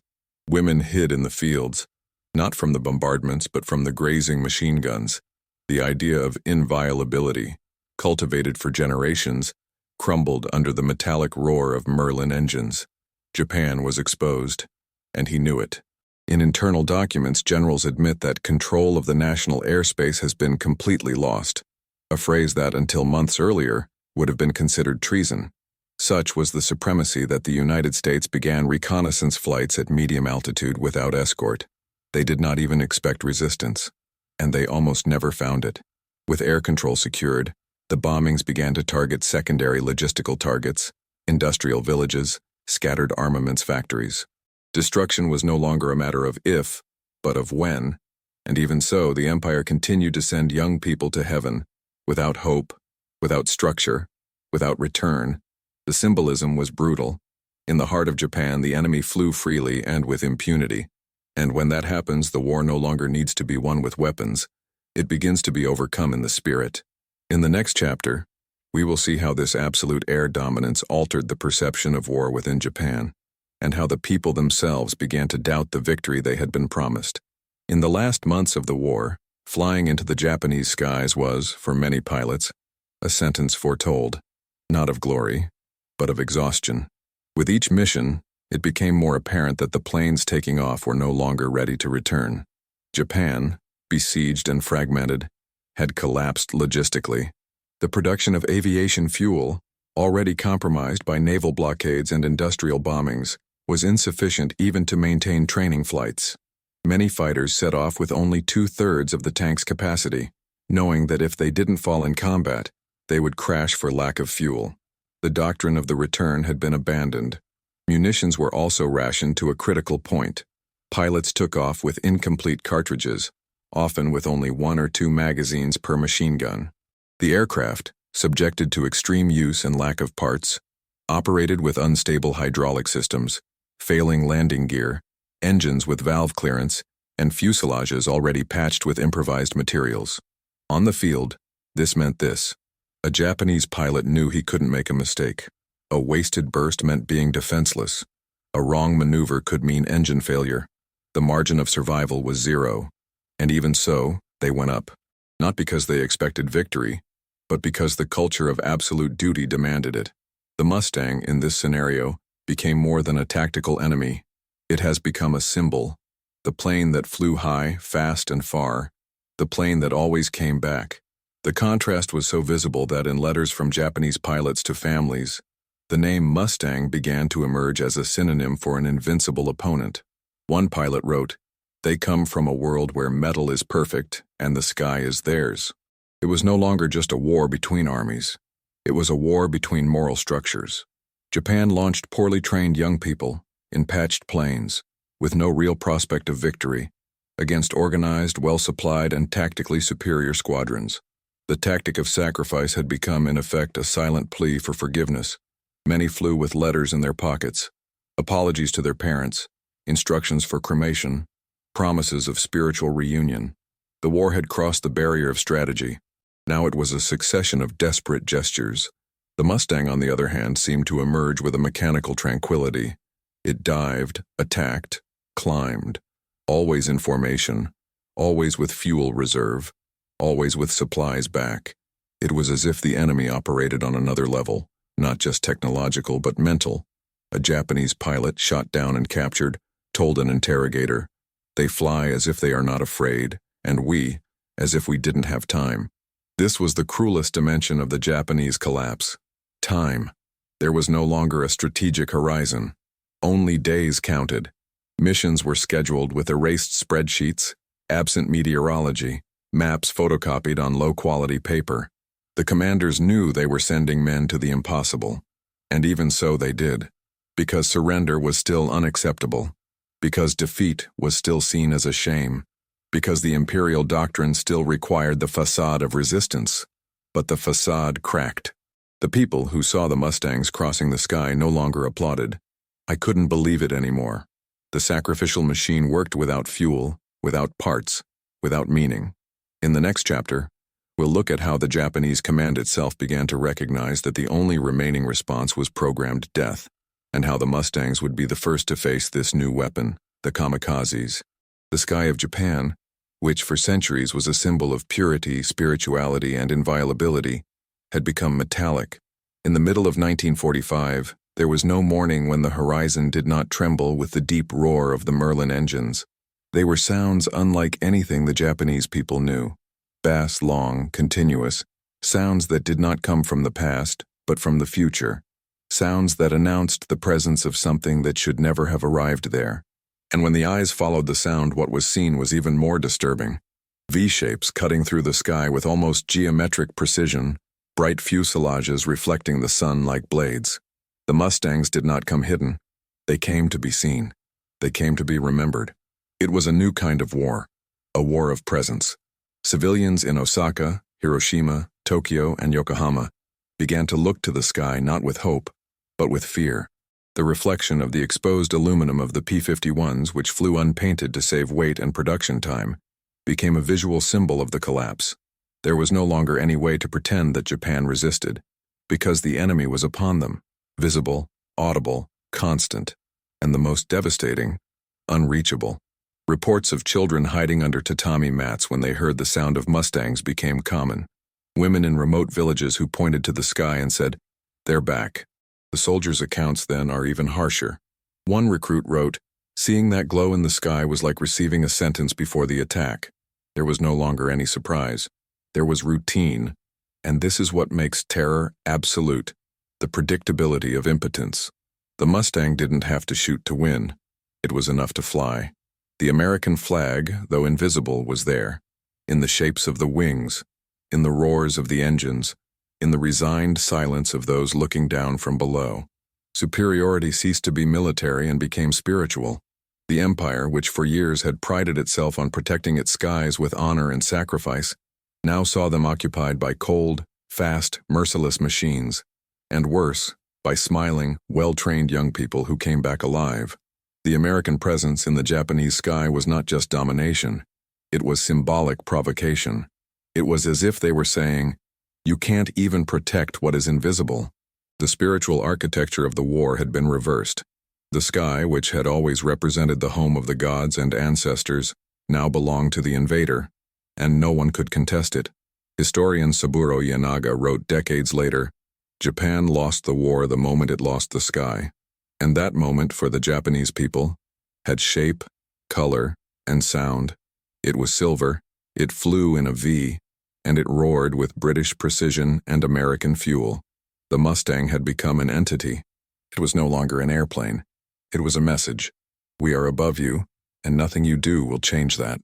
Women hid in the fields, not from the bombardments but from the grazing machine guns. The idea of inviolability, cultivated for generations, crumbled under the metallic roar of Merlin engines. Japan was exposed, and he knew it. In internal documents, generals admit that control of the national airspace has been completely lost, a phrase that, until months earlier, would have been considered treason. Such was the supremacy that the United States began reconnaissance flights at medium altitude without escort. They did not even expect resistance, and they almost never found it. With air control secured, the bombings began to target secondary logistical targets, industrial villages, scattered armaments factories. Destruction was no longer a matter of if, but of when, and even so, the empire continued to send young people to heaven, without hope, without structure, without return. The symbolism was brutal. In the heart of Japan, the enemy flew freely and with impunity. And when that happens, the war no longer needs to be won with weapons. It begins to be overcome in the spirit. In the next chapter, we will see how this absolute air dominance altered the perception of war within Japan, and how the people themselves began to doubt the victory they had been promised. In the last months of the war, flying into the Japanese skies was, for many pilots, a sentence foretold, not of glory, but of exhaustion. With each mission, it became more apparent that the planes taking off were no longer ready to return. Japan, besieged and fragmented, had collapsed logistically. The production of aviation fuel, already compromised by naval blockades and industrial bombings, was insufficient even to maintain training flights. Many fighters set off with only 2/3 of the tank's capacity, knowing that if they didn't fall in combat, they would crash for lack of fuel. The doctrine of the return had been abandoned. Munitions were also rationed to a critical point. Pilots took off with incomplete cartridges, often with only 1 or 2 magazines per machine gun. The aircraft, subjected to extreme use and lack of parts, operated with unstable hydraulic systems, failing landing gear, engines with valve clearance, and fuselages already patched with improvised materials. On the field, this meant this. A Japanese pilot knew he couldn't make a mistake. A wasted burst meant being defenseless. A wrong maneuver could mean engine failure. The margin of survival was 0. And even so, they went up. Not because they expected victory, but because the culture of absolute duty demanded it. The Mustang, in this scenario, became more than a tactical enemy. It has become a symbol. The plane that flew high, fast, and far. The plane that always came back. The contrast was so visible that in letters from Japanese pilots to families, the name Mustang began to emerge as a synonym for an invincible opponent. One pilot wrote, "They come from a world where metal is perfect and the sky is theirs." It was no longer just a war between armies. It was a war between moral structures. Japan launched poorly trained young people, in patched planes, with no real prospect of victory, against organized, well-supplied, and tactically superior squadrons. The tactic of sacrifice had become, in effect, a silent plea for forgiveness. Many flew with letters in their pockets, apologies to their parents, instructions for cremation, promises of spiritual reunion. The war had crossed the barrier of strategy. Now it was a succession of desperate gestures. The Mustang, on the other hand, seemed to emerge with a mechanical tranquility. It dived, attacked, climbed, always in formation, always with fuel reserve, always with supplies back. It was as if the enemy operated on another level, not just technological but mental. A Japanese pilot, shot down and captured, told an interrogator, "They fly as if they are not afraid, and we, as if we didn't have time." This was the cruelest dimension of the Japanese collapse. Time. There was no longer a strategic horizon. Only days counted. Missions were scheduled with erased spreadsheets, absent meteorology, maps photocopied on low-quality paper. The commanders knew they were sending men to the impossible, and even so they did, because surrender was still unacceptable, because defeat was still seen as a shame, because the imperial doctrine still required the facade of resistance. But the facade cracked. The people who saw the Mustangs crossing the sky no longer applauded. I couldn't believe it anymore. The sacrificial machine worked without fuel, without parts, without meaning. In the next chapter, we'll look at how the Japanese command itself began to recognize that the only remaining response was programmed death, and how the Mustangs would be the first to face this new weapon, the kamikazes. The sky of Japan, which for centuries was a symbol of purity, spirituality, and inviolability, had become metallic. In the middle of 1945, there was no morning when the horizon did not tremble with the deep roar of the Merlin engines. They were sounds unlike anything the Japanese people knew. Bass, long, continuous, sounds that did not come from the past, but from the future. Sounds that announced the presence of something that should never have arrived there. And when the eyes followed the sound, what was seen was even more disturbing. V-shapes cutting through the sky with almost geometric precision, bright fuselages reflecting the sun like blades. The Mustangs did not come hidden. They came to be seen. They came to be remembered. It was a new kind of war, a war of presence. Civilians in Osaka, Hiroshima, Tokyo, and Yokohama began to look to the sky not with hope, but with fear. The reflection of the exposed aluminum of the P-51s, which flew unpainted to save weight and production time, became a visual symbol of the collapse. There was no longer any way to pretend that Japan resisted, because the enemy was upon them, visible, audible, constant, and the most devastating, unreachable. Reports of children hiding under tatami mats when they heard the sound of Mustangs became common. Women in remote villages who pointed to the sky and said, "They're back." The soldiers' accounts then are even harsher. One recruit wrote, "Seeing that glow in the sky was like receiving a sentence before the attack. There was no longer any surprise. There was routine, and this is what makes terror absolute, the predictability of impotence." The Mustang didn't have to shoot to win. It was enough to fly. The American flag, though invisible, was there, in the shapes of the wings, in the roars of the engines, in the resigned silence of those looking down from below. Superiority ceased to be military and became spiritual. The empire, which for years had prided itself on protecting its skies with honor and sacrifice, now saw them occupied by cold, fast, merciless machines, and worse, by smiling, well-trained young people who came back alive. The American presence in the Japanese sky was not just domination, it was symbolic provocation. It was as if they were saying, "You can't even protect what is invisible." The spiritual architecture of the war had been reversed. The sky, which had always represented the home of the gods and ancestors, now belonged to the invader, and no one could contest it. Historian Saburo Yanaga wrote decades later, "Japan lost the war the moment it lost the sky." And that moment, for the Japanese people, had shape, color, and sound. It was silver, it flew in a V, and it roared with British precision and American fuel. The Mustang had become an entity. It was no longer an airplane. It was a message. We are above you, and nothing you do will change that.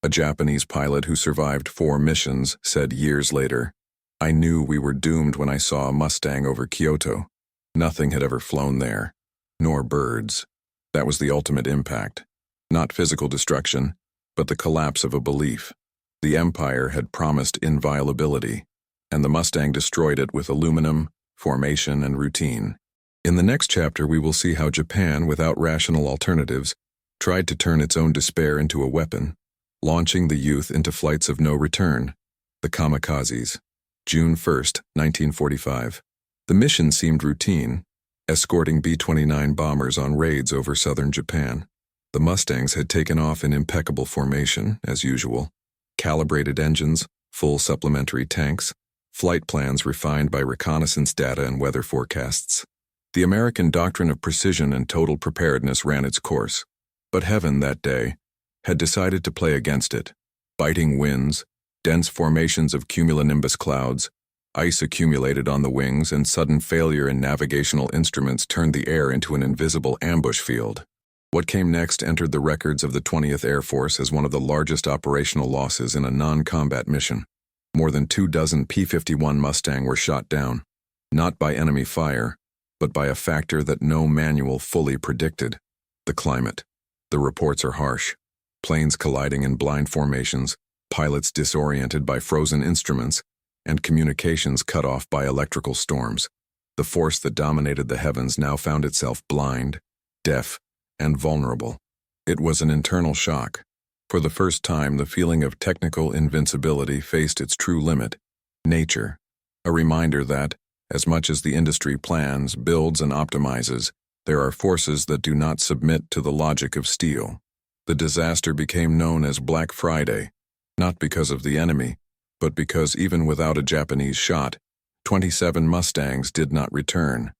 A Japanese pilot who survived 4 missions said years later, "I knew we were doomed when I saw a Mustang over Kyoto. Nothing had ever flown there, nor birds. That was the ultimate impact. Not physical destruction, but the collapse of a belief. The Empire had promised inviolability, and the Mustang destroyed it with aluminum, formation, and routine." In the next chapter, we will see how Japan, without rational alternatives, tried to turn its own despair into a weapon, launching the youth into flights of no return, the kamikazes. June 1, 1945. The mission seemed routine, escorting B-29 bombers on raids over southern Japan. The Mustangs had taken off in impeccable formation, as usual. Calibrated engines, full supplementary tanks, flight plans refined by reconnaissance data and weather forecasts. The American doctrine of precision and total preparedness ran its course. But heaven that day had decided to play against it. Biting winds, dense formations of cumulonimbus clouds, ice accumulated on the wings, and sudden failure in navigational instruments turned the air into an invisible ambush field. What came next entered the records of the 20th Air Force as one of the largest operational losses in a non-combat mission. More than 24 P-51 Mustang were shot down, not by enemy fire, but by a factor that no manual fully predicted: the climate. The reports are harsh. Planes colliding in blind formations, pilots disoriented by frozen instruments, and communications cut off by electrical storms. The force that dominated the heavens now found itself blind, deaf, and vulnerable. It was an internal shock. For the first time, the feeling of technical invincibility faced its true limit: nature. A reminder that, as much as the industry plans, builds, and optimizes, there are forces that do not submit to the logic of steel. The disaster became known as Black Friday, not because of the enemy, but because even without a Japanese shot, 27 Mustangs did not return,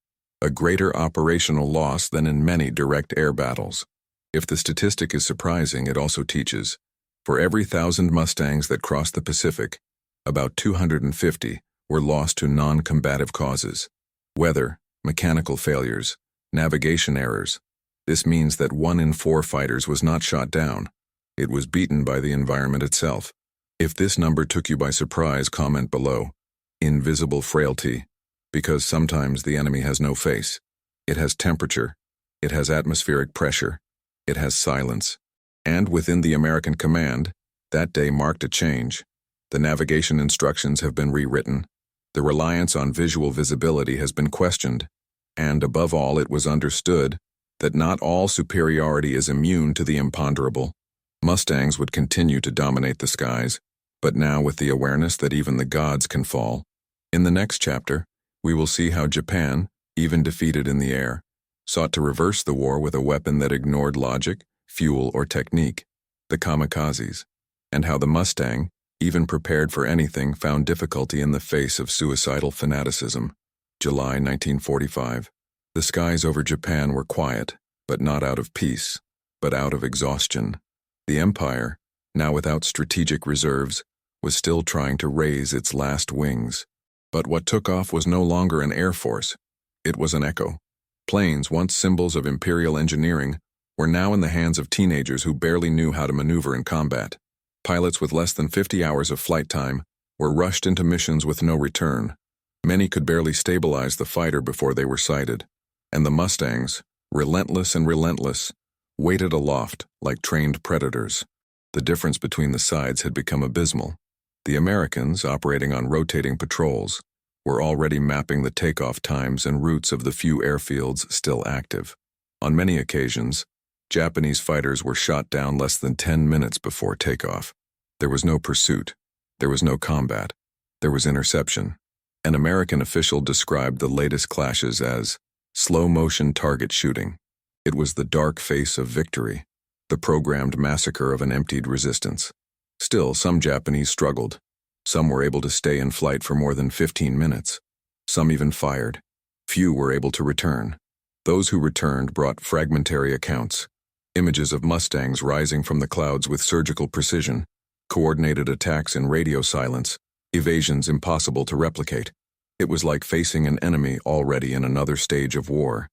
a greater operational loss than in many direct air battles. If the statistic is surprising, it also teaches. For every 1,000 Mustangs that crossed the Pacific, about 250 were lost to non-combative causes: weather, mechanical failures, navigation errors. This means that 1 in 4 fighters was not shot down. It was beaten by the environment itself. If this number took you by surprise, comment below. Invisible frailty, because sometimes the enemy has no face. It has temperature. It has atmospheric pressure. It has silence. And within the American command, that day marked a change. The navigation instructions have been rewritten. The reliance on visual visibility has been questioned. And above all, it was understood that not all superiority is immune to the imponderable. Mustangs would continue to dominate the skies, but now with the awareness that even the gods can fall. In the next chapter, we will see how Japan, even defeated in the air, sought to reverse the war with a weapon that ignored logic, fuel, or technique: the kamikazes, and how the Mustang, even prepared for anything, found difficulty in the face of suicidal fanaticism. July 1945. The skies over Japan were quiet, but not out of peace, but out of exhaustion. The Empire, now without strategic reserves, was still trying to raise its last wings. But what took off was no longer an air force. It was an echo. Planes, once symbols of imperial engineering, were now in the hands of teenagers who barely knew how to maneuver in combat. Pilots with less than 50 hours of flight time were rushed into missions with no return. Many could barely stabilize the fighter before they were sighted. And the Mustangs, relentless and relentless, waited aloft like trained predators. The difference between the sides had become abysmal. The Americans, operating on rotating patrols, were already mapping the takeoff times and routes of the few airfields still active. On many occasions, Japanese fighters were shot down less than 10 minutes before takeoff. There was no pursuit. There was no combat. There was interception. An American official described the latest clashes as slow-motion target shooting. It was the dark face of victory, the programmed massacre of an emptied resistance. Still, some Japanese struggled. Some were able to stay in flight for more than 15 minutes. Some even fired. Few were able to return. Those who returned brought fragmentary accounts: images of Mustangs rising from the clouds with surgical precision, coordinated attacks in radio silence, evasions impossible to replicate. It was like facing an enemy already in another stage of war.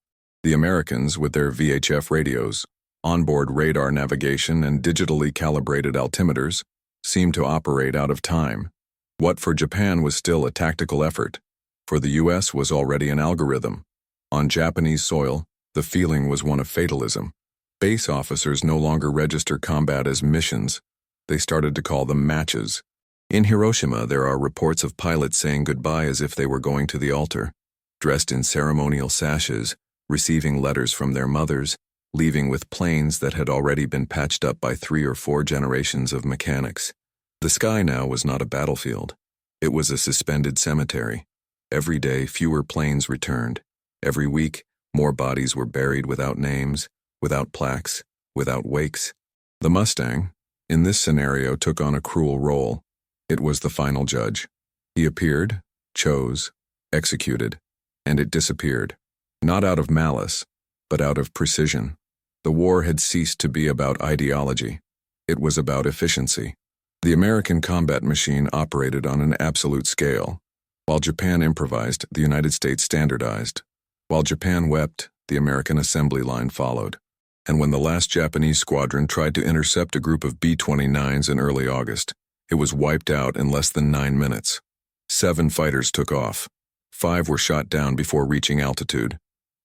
The Americans, with their VHF radios, Onboard radar navigation and digitally calibrated altimeters seemed to operate out of time. What for Japan was still a tactical effort, for the US was already an algorithm. On Japanese soil, the feeling was one of fatalism. Base officers no longer register combat as missions. They started to call them matches. In Hiroshima, there are reports of pilots saying goodbye as if they were going to the altar, dressed in ceremonial sashes, receiving letters from their mothers, leaving with planes that had already been patched up by 3 or 4 generations of mechanics. The sky now was not a battlefield. It was a suspended cemetery. Every day, fewer planes returned. Every week, more bodies were buried without names, without plaques, without wakes. The Mustang, in this scenario, took on a cruel role. It was the final judge. He appeared, chose, executed, and it disappeared. Not out of malice, but out of precision. The war had ceased to be about ideology. It was about efficiency. The American combat machine operated on an absolute scale. While Japan improvised, the United States standardized. While Japan wept, the American assembly line followed. And when the last Japanese squadron tried to intercept a group of B-29s in early August, it was wiped out in less than 9 minutes. 7 fighters took off. 5 were shot down before reaching altitude.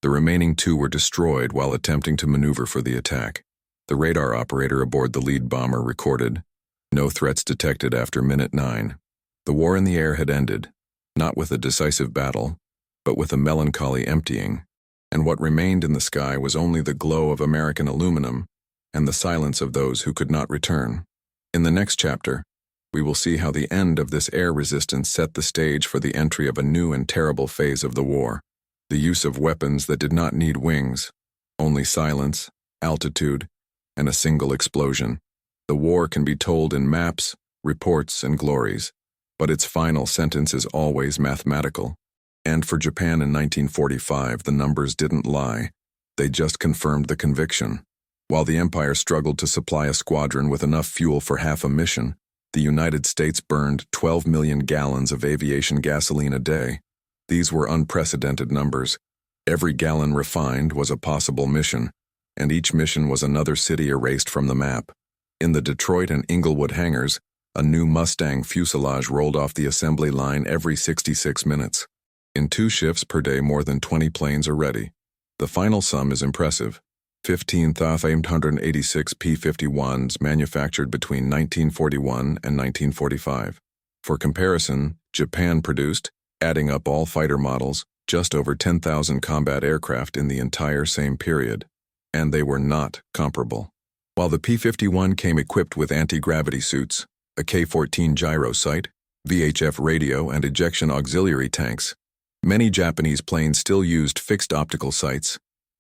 The remaining 2 were destroyed while attempting to maneuver for the attack. The radar operator aboard the lead bomber recorded, "No threats detected after minute 9. The war in the air had ended, not with a decisive battle, but with a melancholy emptying, and what remained in the sky was only the glow of American aluminum and the silence of those who could not return." In the next chapter, we will see how the end of this air resistance set the stage for the entry of a new and terrible phase of the war. The use of weapons that did not need wings, only silence, altitude, and a single explosion. The war can be told in maps, reports, and glories, but its final sentence is always mathematical. And for Japan in 1945, the numbers didn't lie. They just confirmed the conviction. While the Empire struggled to supply a squadron with enough fuel for half a mission, the United States burned 12 million gallons of aviation gasoline a day. These were unprecedented numbers. Every gallon refined was a possible mission, and each mission was another city erased from the map. In the Detroit and Inglewood hangars, a new Mustang fuselage rolled off the assembly line every 66 minutes. In 2 shifts per day, more than 20 planes are ready. The final sum is impressive. 15,886 P-51s manufactured between 1941 and 1945. For comparison, Japan produced, adding up all fighter models, just over 10,000 combat aircraft in the entire same period. And they were not comparable. While the P-51 came equipped with anti-gravity suits, a K-14 gyro sight, VHF radio, and ejection auxiliary tanks, many Japanese planes still used fixed optical sights,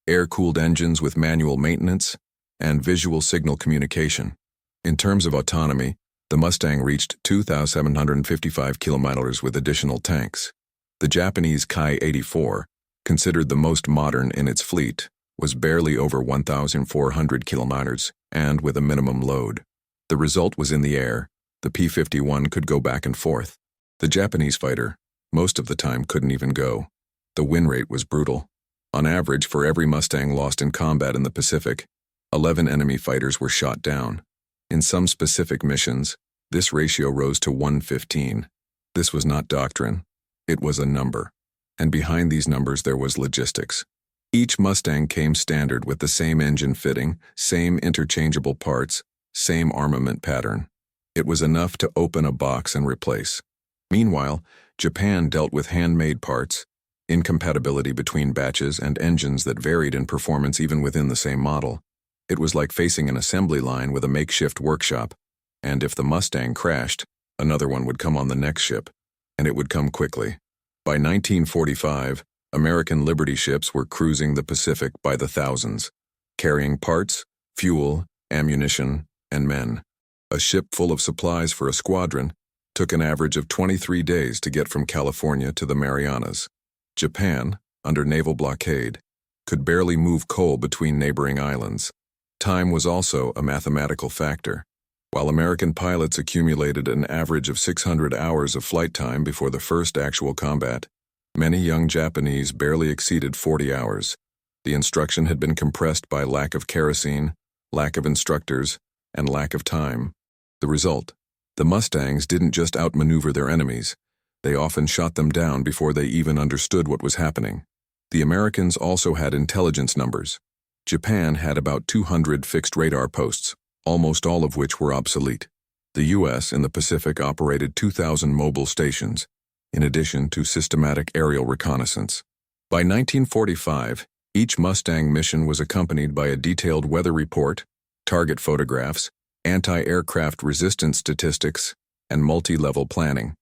air-cooled engines with manual maintenance, and visual signal communication. In terms of autonomy, the Mustang reached 2,755 kilometers with additional tanks. The Japanese Ki-84, considered the most modern in its fleet, was barely over 1,400 kilometers, and with a minimum load. The result was in the air. The P-51 could go back and forth. The Japanese fighter, most of the time, couldn't even go. The win rate was brutal. On average, for every Mustang lost in combat in the Pacific, 11 enemy fighters were shot down. In some specific missions, this ratio rose to 1:15. This was not doctrine. It was a number. And behind these numbers there was logistics. Each Mustang came standard with the same engine fitting, same interchangeable parts, same armament pattern. It was enough to open a box and replace. Meanwhile, Japan dealt with handmade parts, incompatibility between batches, and engines that varied in performance even within the same model. It was like facing an assembly line with a makeshift workshop, and if the Mustang crashed, another one would come on the next ship, and it would come quickly. By 1945, American Liberty ships were cruising the Pacific by the thousands, carrying parts, fuel, ammunition, and men. A ship full of supplies for a squadron took an average of 23 days to get from California to the Marianas. Japan, under naval blockade, could barely move coal between neighboring islands. Time was also a mathematical factor. While American pilots accumulated an average of 600 hours of flight time before the first actual combat, many young Japanese barely exceeded 40 hours. The instruction had been compressed by lack of kerosene, lack of instructors, and lack of time. The result: the Mustangs didn't just outmaneuver their enemies, they often shot them down before they even understood what was happening. The Americans also had intelligence numbers. Japan had about 200 fixed radar posts, almost all of which were obsolete. The U.S. in the Pacific operated 2,000 mobile stations, in addition to systematic aerial reconnaissance. By 1945, each Mustang mission was accompanied by a detailed weather report, target photographs, anti-aircraft resistance statistics, and multi-level planning.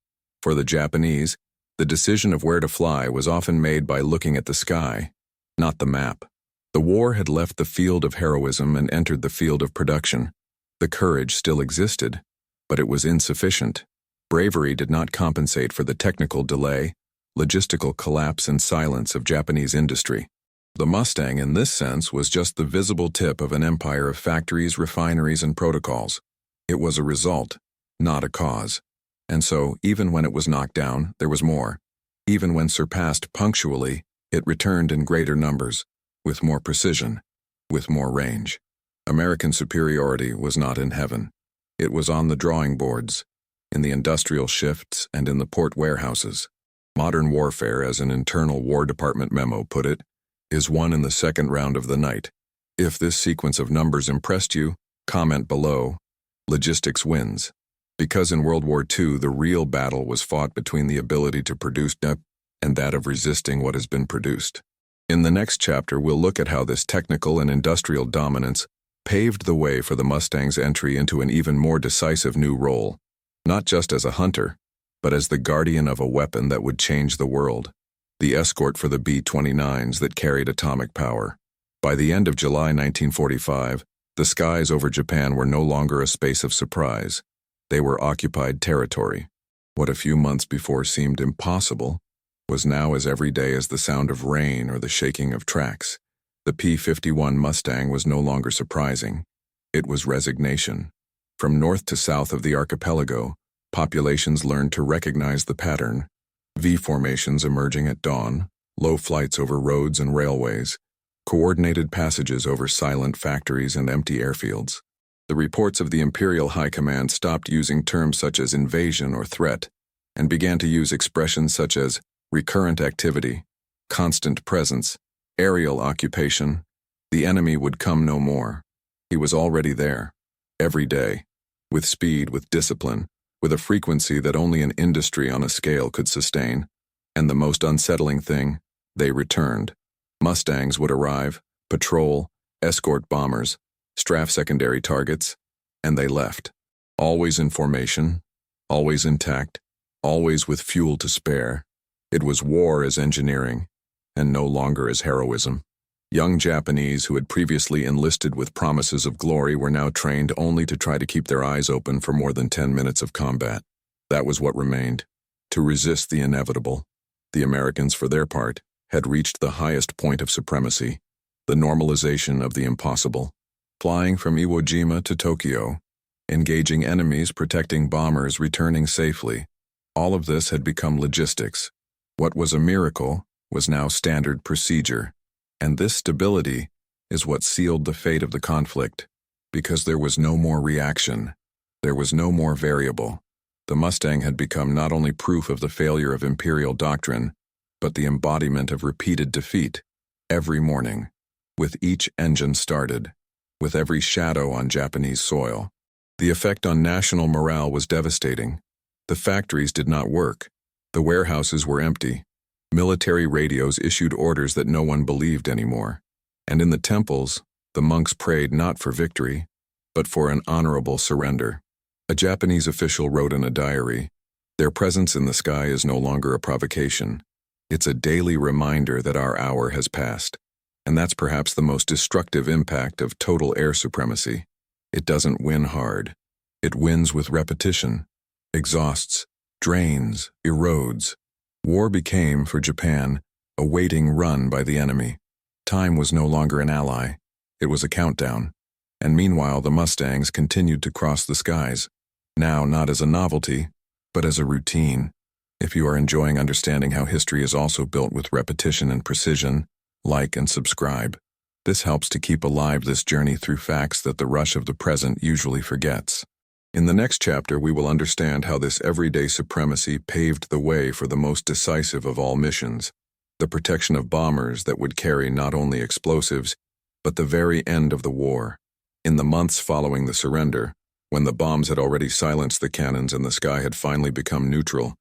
For the Japanese, the decision of where to fly was often made by looking at the sky, not the map. The war had left the field of heroism and entered the field of production. The courage still existed, but it was insufficient. Bravery did not compensate for the technical delay, logistical collapse, and silence of Japanese industry. The Mustang, in this sense, was just the visible tip of an empire of factories, refineries, and protocols. It was a result, not a cause. And so, even when it was knocked down, there was more. Even when surpassed punctually, it returned in greater numbers, with more precision, with more range. American superiority was not in heaven. It was on the drawing boards, in the industrial shifts, and in the port warehouses. Modern warfare, as an internal War Department memo put it, is won in the second round of the night. If this sequence of numbers impressed you, comment below. Logistics wins. Because in World War II, the real battle was fought between the ability to produce and that of resisting what has been produced. In the next chapter, we'll look at how this technical and industrial dominance paved the way for the Mustang's entry into an even more decisive new role, not just as a hunter, but as the guardian of a weapon that would change the world, the escort for the B-29s that carried atomic power. By the end of July 1945, the skies over Japan were no longer a space of surprise. They were occupied territory. What a few months before seemed impossible was now as everyday as the sound of rain or the shaking of tracks. The P-51 Mustang was no longer surprising. It was resignation. From north to south of the archipelago, populations learned to recognize the pattern. V formations emerging at dawn, low flights over roads and railways, coordinated passages over silent factories and empty airfields. The reports of the Imperial High Command stopped using terms such as invasion or threat, and began to use expressions such as recurrent activity, constant presence, aerial occupation. The enemy would come no more. He was already there, every day, with speed, with discipline, with a frequency that only an industry on a scale could sustain. And the most unsettling thing, they returned. Mustangs would arrive, patrol, escort bombers, strafe secondary targets, and they left. Always in formation, always intact, always with fuel to spare. It was war as engineering, and no longer as heroism. Young Japanese who had previously enlisted with promises of glory were now trained only to try to keep their eyes open for more than 10 minutes of combat. That was what remained, to resist the inevitable. The Americans, for their part, had reached the highest point of supremacy, the normalization of the impossible. Flying from Iwo Jima to Tokyo, engaging enemies, protecting bombers, returning safely. All of this had become logistics. What was a miracle was now standard procedure. And this stability is what sealed the fate of the conflict, because there was no more reaction. There was no more variable. The Mustang had become not only proof of the failure of imperial doctrine, but the embodiment of repeated defeat. Every morning, with each engine started, with every shadow on Japanese soil. The effect on national morale was devastating. The factories did not work. The warehouses were empty. Military radios issued orders that no one believed anymore. And in the temples, the monks prayed not for victory, but for an honorable surrender. A Japanese official wrote in a diary, "Their presence in the sky is no longer a provocation. It's a daily reminder that our hour has passed." And that's perhaps the most destructive impact of total air supremacy. It doesn't win hard. It wins with repetition, exhausts, drains, erodes. War became, for Japan, a waiting run by the enemy. Time was no longer an ally. It was a countdown. And meanwhile, the Mustangs continued to cross the skies, now not as a novelty, but as a routine. If you are enjoying understanding how history is also built with repetition and precision, like and subscribe. This helps to keep alive this journey through facts that the rush of the present usually forgets. In the next chapter, we will understand how this everyday supremacy paved the way for the most decisive of all missions, the protection of bombers that would carry not only explosives, but the very end of the war. In the months following the surrender, when the bombs had already silenced the cannons and the sky had finally become neutral,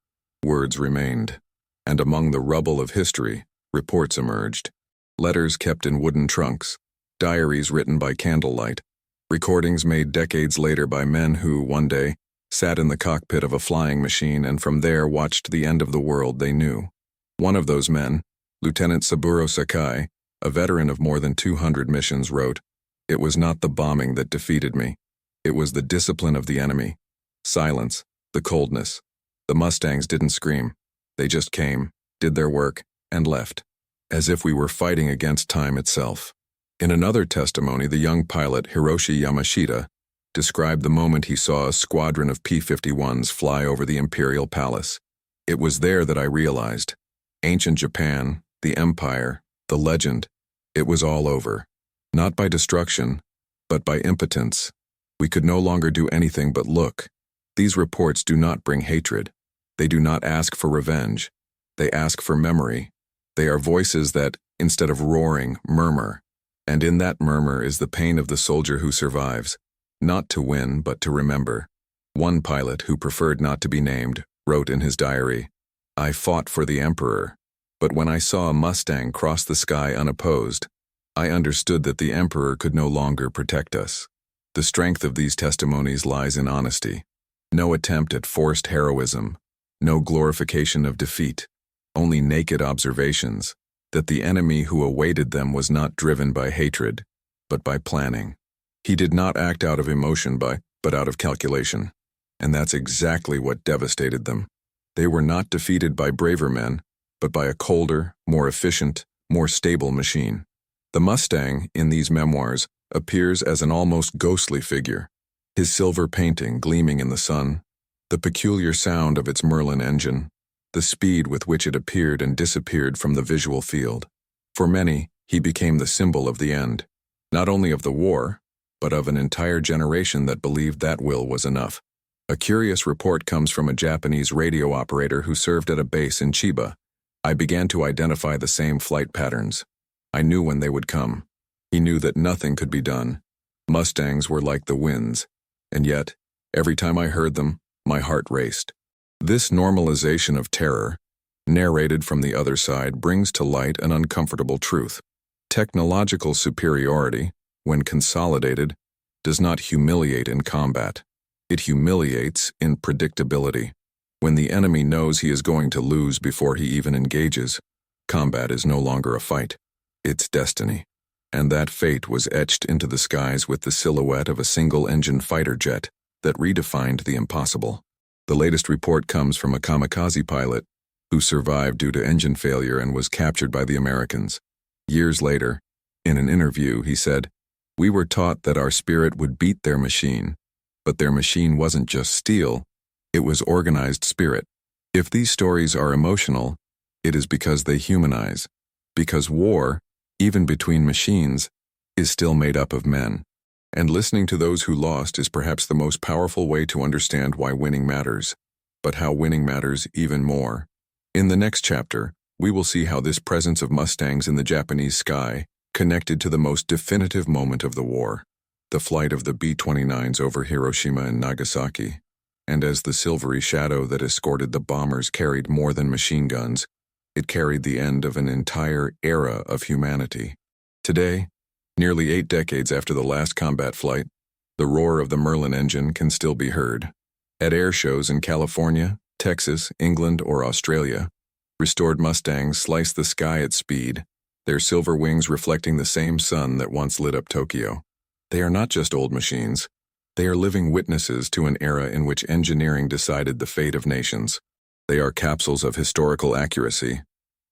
words remained. And among the rubble of history, reports emerged. Letters kept in wooden trunks, diaries written by candlelight, recordings made decades later by men who, one day, sat in the cockpit of a flying machine and from there watched the end of the world they knew. One of those men, Lieutenant Saburo Sakai, a veteran of more than 200 missions, wrote, "It was not the bombing that defeated me. It was the discipline of the enemy. Silence, the coldness. The Mustangs didn't scream. They just came, did their work, and left. As if we were fighting against time itself." In another testimony, the young pilot Hiroshi Yamashita described the moment he saw a squadron of P-51s fly over the Imperial Palace. "It was there that I realized. Ancient Japan, the empire, the legend, it was all over. Not by destruction, but by impotence. We could no longer do anything but look." These reports do not bring hatred. They do not ask for revenge. They ask for memory. They are voices that, instead of roaring, murmur. And in that murmur is the pain of the soldier who survives, not to win, but to remember. One pilot, who preferred not to be named, wrote in his diary, "I fought for the Emperor, but when I saw a Mustang cross the sky unopposed, I understood that the Emperor could no longer protect us." The strength of these testimonies lies in honesty. No attempt at forced heroism, no glorification of defeat, only naked observations that the enemy who awaited them was not driven by hatred, but by planning. He did not act out of emotion but out of calculation. And that's exactly what devastated them. They were not defeated by braver men, but by a colder, more efficient, more stable machine. The Mustang, in these memoirs, appears as an almost ghostly figure, his silver painting gleaming in the sun, the peculiar sound of its Merlin engine, the speed with which it appeared and disappeared from the visual field. For many, he became the symbol of the end, not only of the war, but of an entire generation that believed that will was enough. A curious report comes from a Japanese radio operator who served at a base in Chiba. "I began to identify the same flight patterns. I knew when they would come. He knew that nothing could be done. Mustangs were like the winds, and yet, every time I heard them, my heart raced." This normalization of terror, narrated from the other side, brings to light an uncomfortable truth. Technological superiority, when consolidated, does not humiliate in combat. It humiliates in predictability. When the enemy knows he is going to lose before he even engages, combat is no longer a fight. It's destiny. And that fate was etched into the skies with the silhouette of a single-engine fighter jet that redefined the impossible. The latest report comes from a kamikaze pilot who survived due to engine failure and was captured by the Americans. Years later, in an interview, he said, "We were taught that our spirit would beat their machine, but their machine wasn't just steel, it was organized spirit." If these stories are emotional, it is because they humanize, because war, even between machines, is still made up of men. And listening to those who lost is perhaps the most powerful way to understand why winning matters, but how winning matters even more. In the next chapter, we will see how this presence of Mustangs in the Japanese sky connected to the most definitive moment of the war, the flight of the B-29s over Hiroshima and Nagasaki. And as the silvery shadow that escorted the bombers carried more than machine guns, it carried the end of an entire era of humanity. Today, nearly 8 decades after the last combat flight, the roar of the Merlin engine can still be heard. At air shows in California, Texas, England, or Australia, restored Mustangs slice the sky at speed, their silver wings reflecting the same sun that once lit up Tokyo. They are not just old machines. They are living witnesses to an era in which engineering decided the fate of nations. They are capsules of historical accuracy,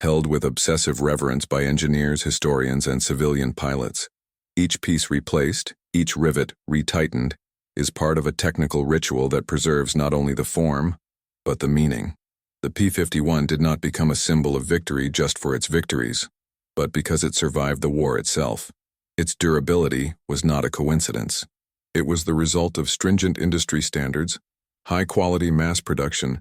held with obsessive reverence by engineers, historians, and civilian pilots. Each piece replaced, each rivet retightened, is part of a technical ritual that preserves not only the form, but the meaning. The P-51 did not become a symbol of victory just for its victories, but because it survived the war itself. Its durability was not a coincidence. It was the result of stringent industry standards, high-quality mass production,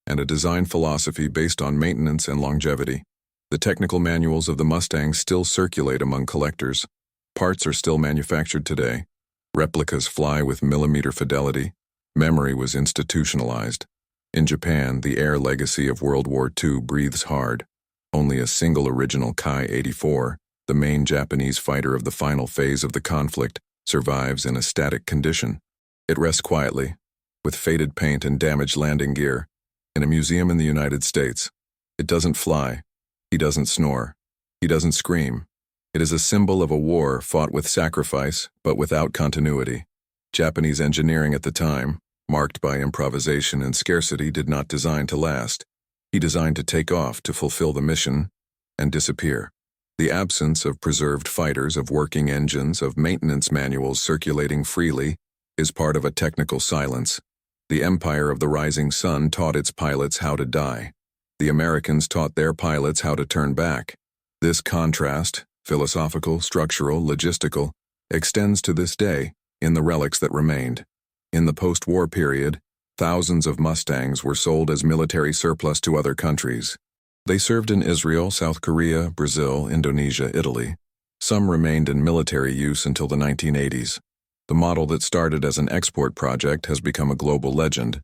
and a design philosophy based on maintenance and longevity. The technical manuals of the Mustang still circulate among collectors. Parts are still manufactured today. Replicas fly with millimeter fidelity. Memory was institutionalized. In Japan, the air legacy of World War II breathes hard. Only a single original Ki-84, the main Japanese fighter of the final phase of the conflict, survives in a static condition. It rests quietly, with faded paint and damaged landing gear, in a museum in the United States. It doesn't fly. He doesn't snore. He doesn't scream. It is a symbol of a war fought with sacrifice, but without continuity. Japanese engineering at the time, marked by improvisation and scarcity, did not design to last. He designed to take off, to fulfill the mission, and disappear. The absence of preserved fighters, of working engines, of maintenance manuals circulating freely, is part of a technical silence. The empire of the rising sun taught its pilots how to die. The Americans taught their pilots how to turn back. This contrast, philosophical, structural, logistical, extends to this day in the relics that remained. In the post-war period, thousands of Mustangs were sold as military surplus to other countries. They served in Israel, South Korea, Brazil, Indonesia, Italy. Some remained in military use until the 1980s. The model that started as an export project has become a global legend,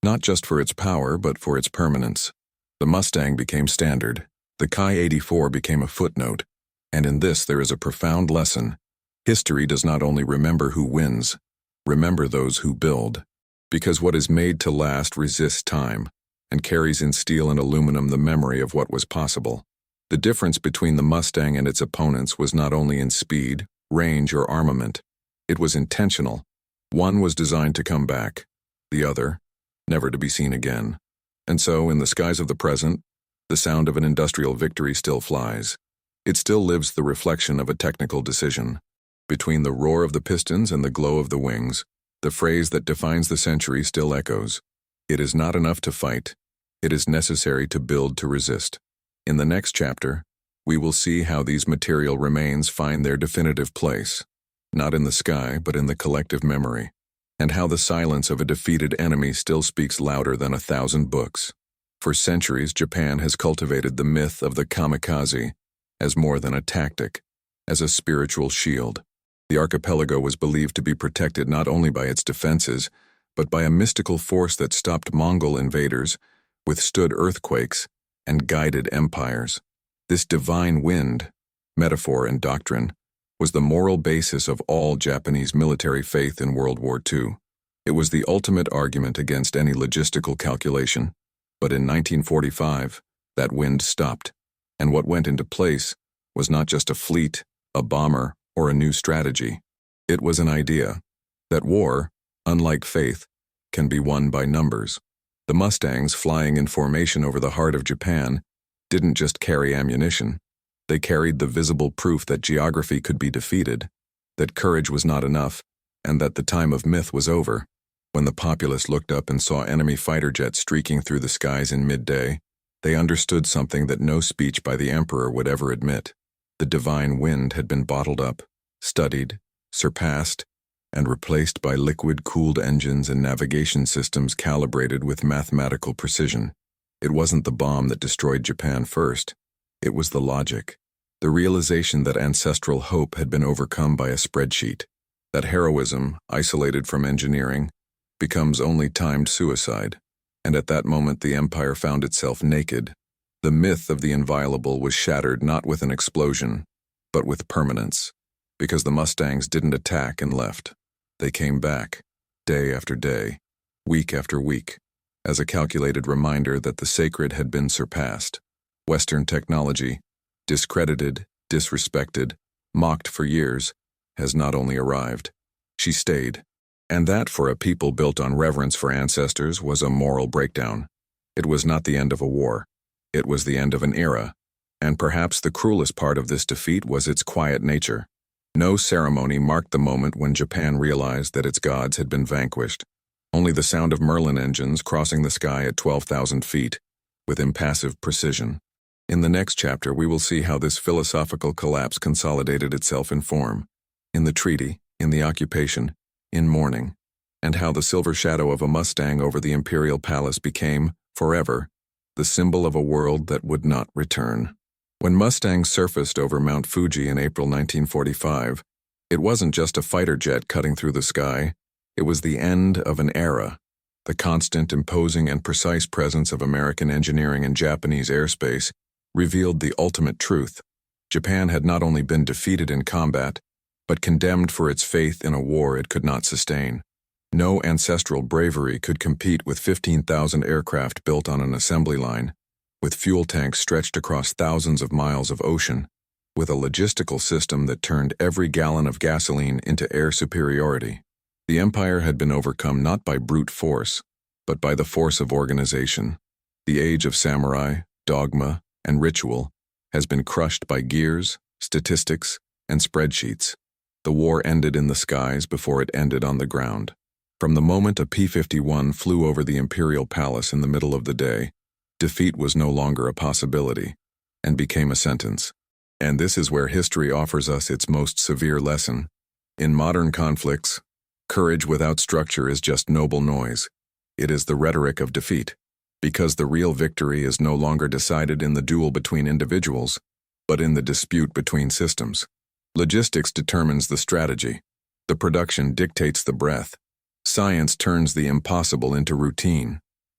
not just for its power but for its permanence. The Mustang became standard. The Ki-84 became a footnote. And in this there is a profound lesson. History does not only remember who wins, remember those who build. Because what is made to last resists time, and carries in steel and aluminum the memory of what was possible. The difference between the Mustang and its opponents was not only in speed, range, or armament. It was intentional. One was designed to come back, the other, never to be seen again. And so, in the skies of the present, the sound of an industrial victory still flies. It still lives the reflection of a technical decision. Between the roar of the pistons and the glow of the wings, the phrase that defines the century still echoes. It is not enough to fight. It is necessary to build to resist. In the next chapter, we will see how these material remains find their definitive place, not in the sky but in the collective memory, and how the silence of a defeated enemy still speaks louder than 1,000 books. For centuries, Japan has cultivated the myth of the kamikaze as more than a tactic, as a spiritual shield. The archipelago was believed to be protected not only by its defenses, but by a mystical force that stopped Mongol invaders, withstood earthquakes, and guided empires. This divine wind, metaphor and doctrine, was the moral basis of all Japanese military faith in World War II. It was the ultimate argument against any logistical calculation. But in 1945, that wind stopped, and what went into place was not just a fleet, a bomber, or a new strategy. It was an idea that war, unlike faith, can be won by numbers. The Mustangs, flying in formation over the heart of Japan, didn't just carry ammunition. They carried the visible proof that geography could be defeated, that courage was not enough, and that the time of myth was over. When the populace looked up and saw enemy fighter jets streaking through the skies in midday, they understood something that no speech by the emperor would ever admit. The divine wind had been bottled up, studied, surpassed, and replaced by liquid-cooled engines and navigation systems calibrated with mathematical precision. It wasn't the bomb that destroyed Japan first. It was the logic, the realization that ancestral hope had been overcome by a spreadsheet, that heroism, isolated from engineering, becomes only timed suicide. And at that moment the empire found itself naked. The myth of the inviolable was shattered not with an explosion, but with permanence, because the Mustangs didn't attack and left. They came back, day after day, week after week, as a calculated reminder that the sacred had been surpassed. Western technology, discredited, disrespected, mocked for years, has not only arrived, she stayed. And that, for a people built on reverence for ancestors, was a moral breakdown. It was not the end of a war. It was the end of an era. And perhaps the cruelest part of this defeat was its quiet nature. No ceremony marked the moment when Japan realized that its gods had been vanquished. Only the sound of Merlin engines crossing the sky at 12,000 feet, with impassive precision. In the next chapter, we will see how this philosophical collapse consolidated itself in form. in the treaty, in the occupation, in mourning, and how the silver shadow of a Mustang over the imperial palace became, forever, the symbol of a world that would not return. When Mustangs surfaced over Mount Fuji in April 1945, it wasn't just a fighter jet cutting through the sky, it was the end of an era. The constant, imposing, and precise presence of American engineering in Japanese airspace revealed the ultimate truth. Japan had not only been defeated in combat, but condemned for its faith in a war it could not sustain. No ancestral bravery could compete with 15,000 aircraft built on an assembly line, with fuel tanks stretched across thousands of miles of ocean, with a logistical system that turned every gallon of gasoline into air superiority. The empire had been overcome not by brute force, but by the force of organization. The age of samurai, dogma, and ritual has been crushed by gears, statistics, and spreadsheets. The war ended in the skies before it ended on the ground. From the moment a P-51 flew over the imperial palace in the middle of the day, defeat was no longer a possibility, and became a sentence. And this is where history offers us its most severe lesson. In modern conflicts, courage without structure is just noble noise. It is the rhetoric of defeat, because the real victory is no longer decided in the duel between individuals, but in the dispute between systems. Logistics determines the strategy. The production dictates the breadth. Science turns the impossible into routine.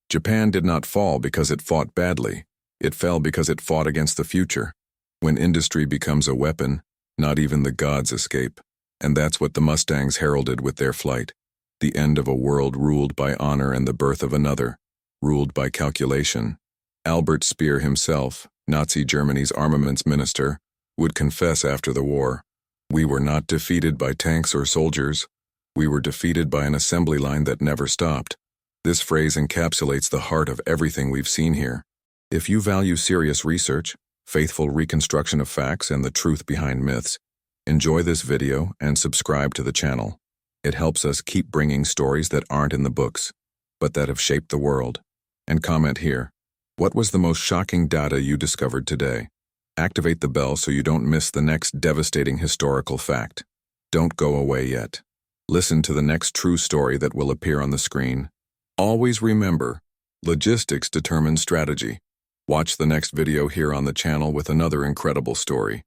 Japan did not fall because it fought badly. It fell because it fought against the future. When industry becomes a weapon, not even the gods escape. And that's what the Mustangs heralded with their flight. The end of a world ruled by honor and the birth of another, ruled by calculation. Albert Speer himself, Nazi Germany's armaments minister, would confess after the war, "We were not defeated by tanks or soldiers. We were defeated by an assembly line that never stopped." This phrase encapsulates the heart of everything we've seen here. If you value serious research, faithful reconstruction of facts, and the truth behind myths, enjoy this video and subscribe to the channel. It helps us keep bringing stories that aren't in the books, but that have shaped the world. And comment here. What was the most shocking data you discovered today? Activate the bell so you don't miss the next devastating historical fact. Don't go away yet. Listen to the next true story that will appear on the screen. Always remember, logistics determine strategy. Watch the next video here on the channel with another incredible story.